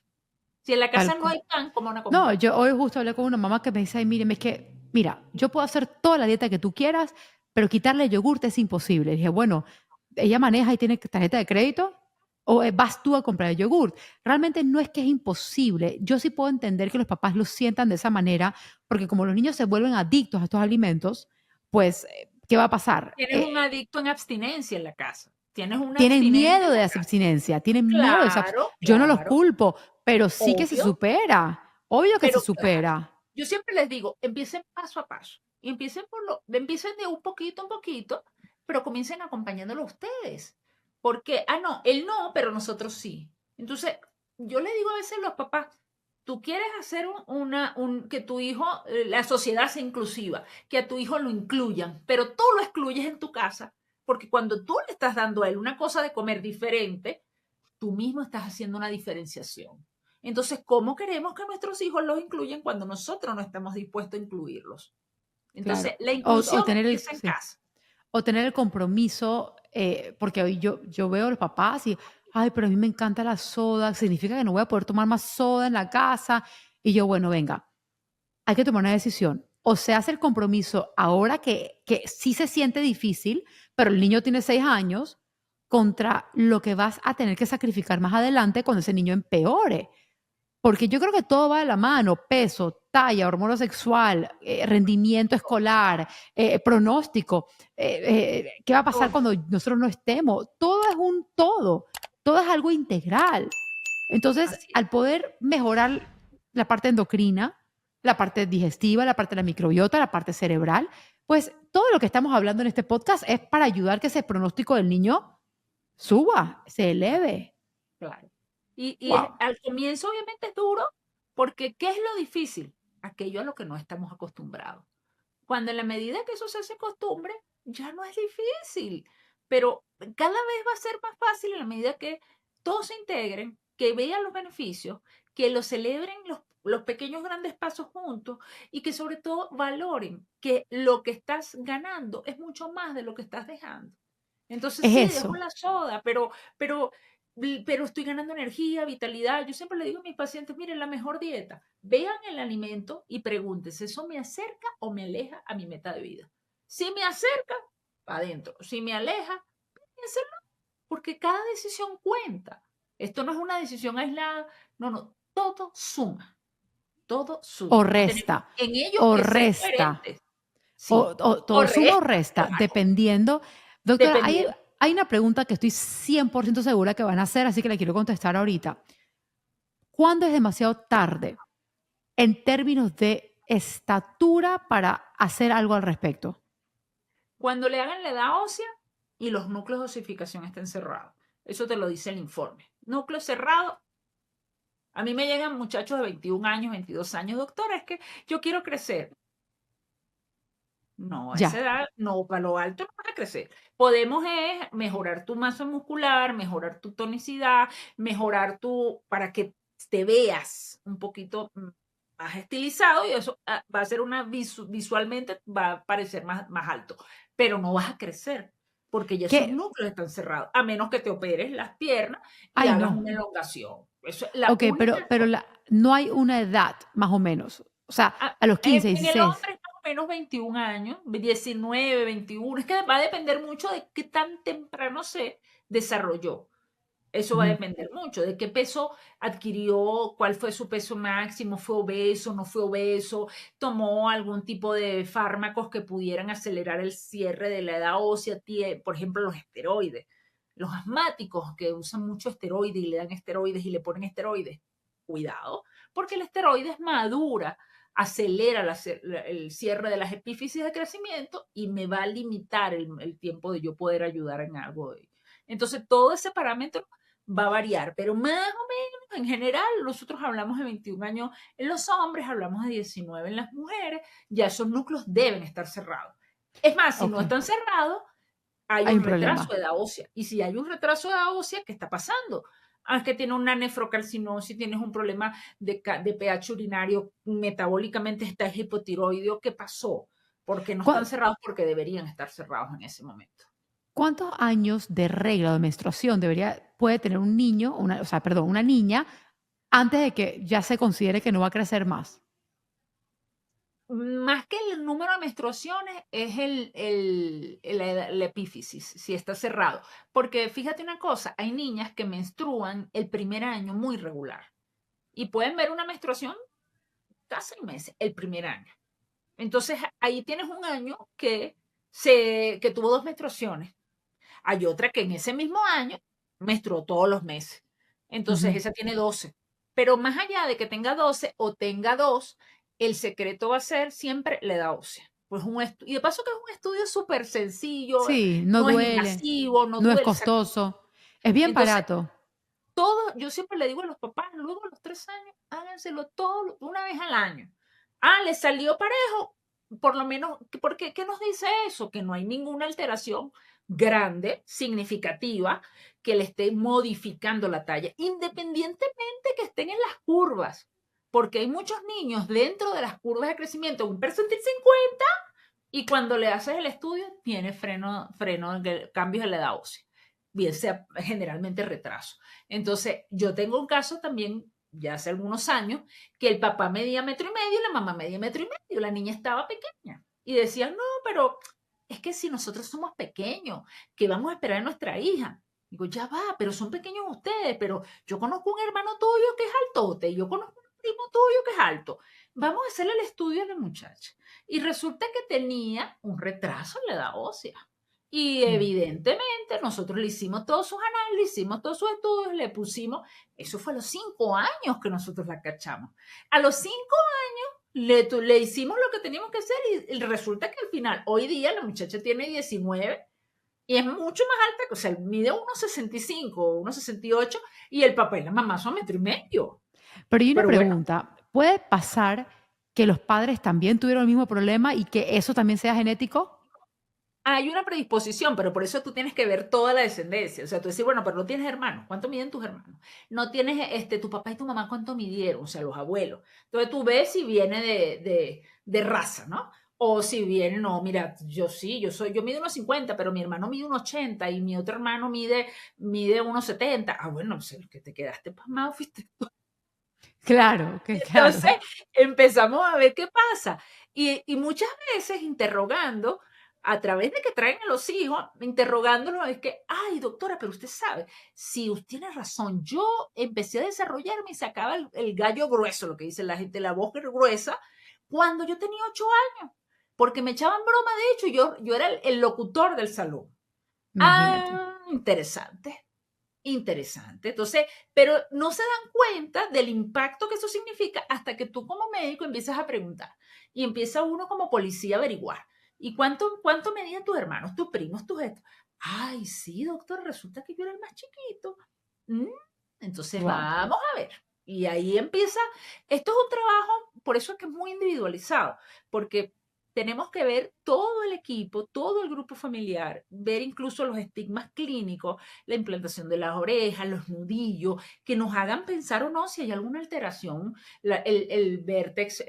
Si en la casa Tal no cual. hay pan, ¿cómo van a comer No, pan? yo hoy justo hablé con una mamá que me dice, ay, míreme, es que, mira, yo puedo hacer toda la dieta que tú quieras, pero quitarle yogur te es imposible. Y dije, bueno, ella maneja y tiene tarjeta de crédito, o vas tú a comprar el yogur. Realmente no es que es imposible. Yo sí puedo entender que los papás lo sientan de esa manera, porque como los niños se vuelven adictos a estos alimentos, pues, ¿qué va a pasar? Tienes un adicto en abstinencia en la casa. Tienes un Tienen abstinente miedo en de la la casa. abstinencia, tienen miedo de esa Claro, yo no los claro, culpo, pero sí que se obvio, supera, obvio que se pero claro. supera. Yo siempre les digo, empiecen paso a paso. Y empiecen de un poquito, pero comiencen acompañándolo ustedes. Porque, no, él no, pero nosotros sí. Entonces, yo le digo a veces a los papás, tú quieres hacer que tu hijo, la sociedad sea inclusiva, que a tu hijo lo incluyan, pero tú lo excluyes en tu casa, porque cuando tú le estás dando a él una cosa de comer diferente, tú mismo estás haciendo una diferenciación. Entonces, ¿cómo queremos que nuestros hijos los incluyan cuando nosotros no estamos dispuestos a incluirlos? Claro, Entonces, la o inclusión tener el empieza en sí, casa. o tener el compromiso, porque hoy yo veo a los papás y: "Ay, pero a mí me encanta la soda, significa que no voy a poder tomar más soda en la casa", y yo: "Bueno, venga, hay que tomar una decisión, o se hace el compromiso ahora que sí se siente difícil, pero el niño tiene 6 años, contra lo que vas a tener que sacrificar más adelante cuando ese niño empeore". Porque yo creo que todo va de la mano, peso, talla, hormona sexual, rendimiento escolar, pronóstico, qué va a pasar Todo. cuando nosotros no estemos. Todo es un todo es algo integral. Entonces, Así es. al poder mejorar la parte endocrina, la parte digestiva, la parte de la microbiota, la parte cerebral. Pues todo lo que estamos hablando en este podcast es para ayudar que ese pronóstico del niño suba, se eleve. Claro. Y Wow. al comienzo obviamente es duro, porque ¿qué es lo difícil? Aquello a lo que no estamos acostumbrados. Cuando en la medida que eso se hace costumbre, ya no es difícil, pero cada vez va a ser más fácil en la medida que todos se integren, que vean los beneficios, que lo celebren los pequeños grandes pasos juntos y que sobre todo valoren que lo que estás ganando es mucho más de lo que estás dejando. Entonces Es sí, dejo eso. la soda, pero, pero estoy ganando energía, vitalidad. Yo siempre le digo a mis pacientes, miren, la mejor dieta, vean el alimento y pregúntense, ¿eso me acerca o me aleja a mi meta de vida? Si me acerca, adentro. Si me aleja, piénsenlo, porque cada decisión cuenta. Esto no es una decisión aislada, no, no, todo suma, todo O suma. Y resta, tenemos en ello o que ser resta, coherentes. Sí, o o todo suma o resta, resta, claro, dependiendo. Doctora, dependiendo. hay una pregunta que estoy 100% segura que van a hacer, así que la quiero contestar ahorita. ¿Cuándo es demasiado tarde en términos de estatura para hacer algo al respecto? Cuando le hagan la edad ósea y los núcleos de osificación estén cerrados. Eso te lo dice el informe. Núcleo cerrado. A mí me llegan muchachos de 21 años, 22 años, doctora, es que yo quiero crecer. No, a esa Ya. edad, no, para lo alto no vas a crecer. Podemos mejorar tu masa muscular, mejorar tu tonicidad, mejorar para que te veas un poquito más estilizado y eso va a ser visualmente va a parecer más alto, pero no vas a crecer porque ya esos ¿Qué? núcleos están cerrados, a menos que te operes las piernas y Ay, hagas no. una elongación. Eso es la Ok, única pero cosa. no hay una edad, más o menos. O sea, Ah, a los 15, en el 16. hombre es más o menos 21 años, 19, 21. Es que va a depender mucho de qué tan temprano se desarrolló. Eso va a Ujú. depender mucho de qué peso adquirió, cuál fue su peso máximo, fue obeso, no fue obeso, tomó algún tipo de fármacos que pudieran acelerar el cierre de la edad ósea, por ejemplo, los esteroides. Los asmáticos que usan mucho esteroides y le dan esteroides y le ponen esteroides. Cuidado, porque el esteroide madura, acelera el cierre de las epífisis de crecimiento y me va a limitar el tiempo de yo poder ayudar en algo. Entonces, todo ese parámetro va a variar, pero más o menos en general nosotros hablamos de 21 años en los hombres, hablamos de 19 en las mujeres, ya esos núcleos deben estar cerrados. Es más, si Ok, no están cerrados, hay hay un un retraso problema. de edad ósea. Y si hay un retraso de edad ósea, ¿qué está pasando? Ah, es que tiene una nefrocalcinosis, tienes un problema de pH urinario, metabólicamente estás hipotiroideo, ¿qué pasó? Porque no están ¿Cuá- cerrados porque deberían estar cerrados en ese momento. ¿Cuántos años de regla o de menstruación puede tener un niño, o sea, perdón, una niña, antes de que ya se considere que no va a crecer más? Más que el número de menstruaciones es la epífisis, si está cerrado. Porque fíjate una cosa, hay niñas que menstruan el primer año muy regular y pueden ver una menstruación cada 6 meses, el primer año. Entonces ahí tienes un año que tuvo dos menstruaciones. Hay otra que en ese mismo año menstruó todos los meses. Entonces Ujú. esa tiene 12. Pero más allá de que tenga 12 o tenga dos, el secreto va a ser siempre la edad ósea. Pues y de paso que es un estudio súper sencillo, Sí, no no es duele, invasivo, no no es duele. costoso, es bien Entonces, barato. yo siempre le digo a los papás, luego de los 3 años, háganselo todo una vez al año. Ah, le salió parejo, por lo menos, porque, ¿qué nos dice eso? Que no hay ninguna alteración grande, significativa, que le esté modificando la talla, independientemente que estén en las curvas, porque hay muchos niños dentro de las curvas de crecimiento, un percentil 50, y cuando le haces el estudio, tiene cambios en la edad ósea, bien sea generalmente retraso. Entonces, yo tengo un caso también, ya hace algunos años, que el papá medía 1,5 metros y la mamá medía 1,5 metros, la niña estaba pequeña. Y decían, no, pero es que si nosotros somos pequeños, ¿qué vamos a esperar de nuestra hija? Digo, ya va, pero son pequeños ustedes, pero yo conozco un hermano tuyo que es altote, y yo conozco un primo tuyo que es alto. Vamos a hacerle el estudio a la muchacha. Y resulta que tenía un retraso en la edad ósea. Y Mm. evidentemente nosotros le hicimos todos sus análisis, hicimos todos sus estudios, le pusimos, eso fue a los 5 años que nosotros la cachamos. A los 5 le hicimos lo que teníamos que hacer y resulta que al final, hoy día la muchacha tiene 19 y es mucho más alta, o sea, mide 1,65, 1,68 y el papá y la mamá son 1,5 metros. Pero hay una Pero bueno, pregunta, ¿puede pasar que los padres también tuvieron el mismo problema y que eso también sea genético? hay una predisposición, pero por eso tú tienes que ver toda la descendencia. O sea, tú decís, bueno, pero no tienes hermanos. ¿Cuánto miden tus hermanos? No tienes, tu papá y tu mamá, ¿cuánto midieron? O sea, los abuelos. Entonces tú ves si viene de raza, ¿no? O si viene, no, mira, yo sí, yo mido 1,50, pero mi hermano mide 1,80 y mi otro hermano mide 1,70. Ah, bueno, pues el que te quedaste pasmado fuiste. Claro, que Entonces claro. empezamos a ver qué pasa. Y muchas veces interrogando, a través de que traen a los hijos, interrogándolos, es que, ay, doctora, pero usted sabe, si usted tiene razón, yo empecé a desarrollarme y sacaba el gallo grueso, lo que dice la gente, la voz gruesa, cuando yo tenía 8 años, porque me echaban broma, de hecho, yo era el locutor del salón. Imagínate. Interesante. Interesante. Entonces, pero no se dan cuenta del impacto que eso significa hasta que tú como médico empiezas a preguntar y empieza uno como policía a averiguar. ¿Y cuánto medían tus hermanos, tus primos, tus esto? Ay, sí, doctor, resulta que yo era el más chiquito. Mm, Entonces, Wow. vamos a ver. Y ahí empieza, esto es un trabajo, por eso es que es muy individualizado, porque tenemos que ver todo el equipo, todo el grupo familiar, ver incluso los estigmas clínicos, la implantación de las orejas, los nudillos, que nos hagan pensar o no si hay alguna alteración, el vértex,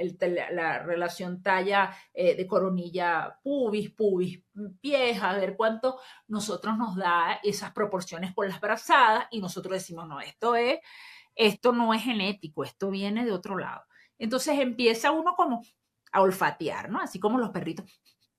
la relación talla de coronilla pubis, pies, a ver cuánto nosotros nos da esas proporciones con las brazadas y nosotros decimos, no, esto no es genético, esto viene de otro lado. Entonces empieza uno como a olfatear, ¿no? Así como los perritos,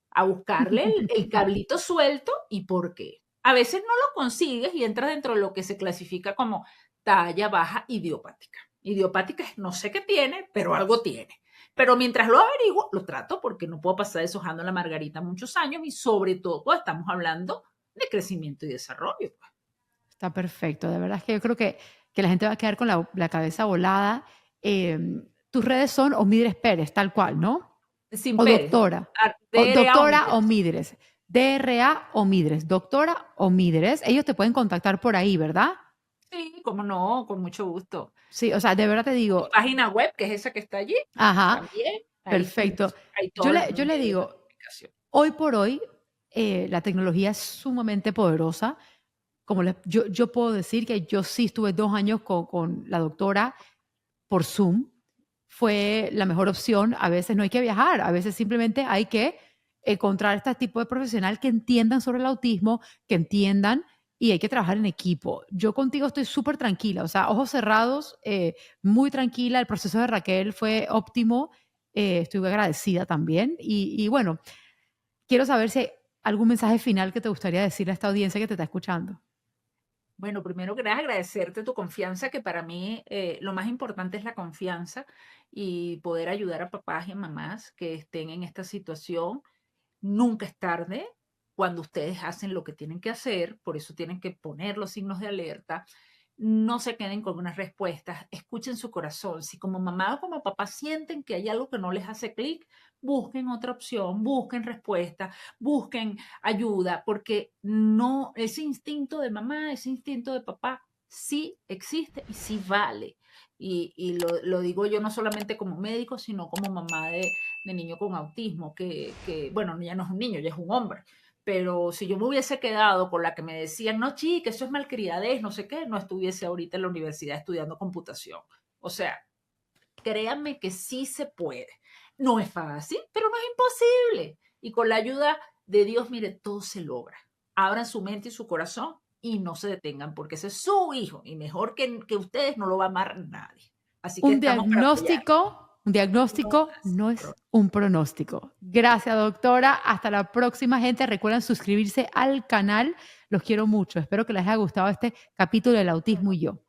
a buscarle el cablito suelto y por qué. A veces no lo consigues y entras dentro de lo que se clasifica como talla baja idiopática. Idiopática es no sé qué tiene, pero algo tiene. Pero mientras lo averiguo, lo trato porque no puedo pasar deshojando la margarita muchos años y sobre todo estamos hablando de crecimiento y desarrollo. Está perfecto. De verdad es que yo creo que la gente va a quedar con la cabeza volada. Tus redes son Omidres Pérez, tal cual, ¿no? Sin O Pérez, doctora. O DRA doctora Omídez. Omidres. DRA Omidres. Doctora Omidres. Ellos te pueden contactar por ahí, ¿verdad? Sí, cómo no, con mucho gusto. Sí, o sea, de verdad te Mi digo, página web, que es esa que está allí, ajá, también, ahí perfecto. hay Yo todos los le medios de digo, comunicación. hoy por hoy, la tecnología es sumamente poderosa. Como yo puedo decir que yo sí estuve 2 años con la doctora por Zoom. Fue la mejor opción. A veces no hay que viajar, a veces simplemente hay que encontrar este tipo de profesional que entiendan sobre el autismo, que entiendan y hay que trabajar en equipo. Yo contigo estoy súper tranquila, o sea, ojos cerrados, muy tranquila. El proceso de Raquel fue óptimo. Estoy agradecida también. Y bueno, quiero saber si hay algún mensaje final que te gustaría decirle a esta audiencia que te está escuchando. Bueno, primero quería agradecerte tu confianza, que para mí lo más importante es la confianza y poder ayudar a papás y a mamás que estén en esta situación. Nunca es tarde cuando ustedes hacen lo que tienen que hacer, por eso tienen que poner los signos de alerta. No se queden con unas respuestas, escuchen su corazón. Si como mamá o como papá sienten que hay algo que no les hace clic, busquen otra opción, busquen respuesta, busquen ayuda, porque no, ese instinto de mamá, ese instinto de papá, sí existe y sí vale. Y lo digo yo no solamente como médico, sino como mamá de niño con autismo, bueno, ya no es un niño, ya es un hombre. Pero si yo me hubiese quedado con la que me decían, no, chica, eso es malcriadez, no sé qué, no estuviese ahorita en la universidad estudiando computación. O sea, créanme que sí se puede. No es fácil, pero no es imposible. Y con la ayuda de Dios, mire, todo se logra. Abran su mente y su corazón y no se detengan, porque ese es su hijo y mejor que ustedes no lo va a amar nadie. Así que estamos para apoyar. Un No diagnóstico más no es un pronóstico. Gracias, doctora. Hasta la próxima, gente. Recuerden suscribirse al canal. Los quiero mucho. Espero que les haya gustado este capítulo del autismo y yo.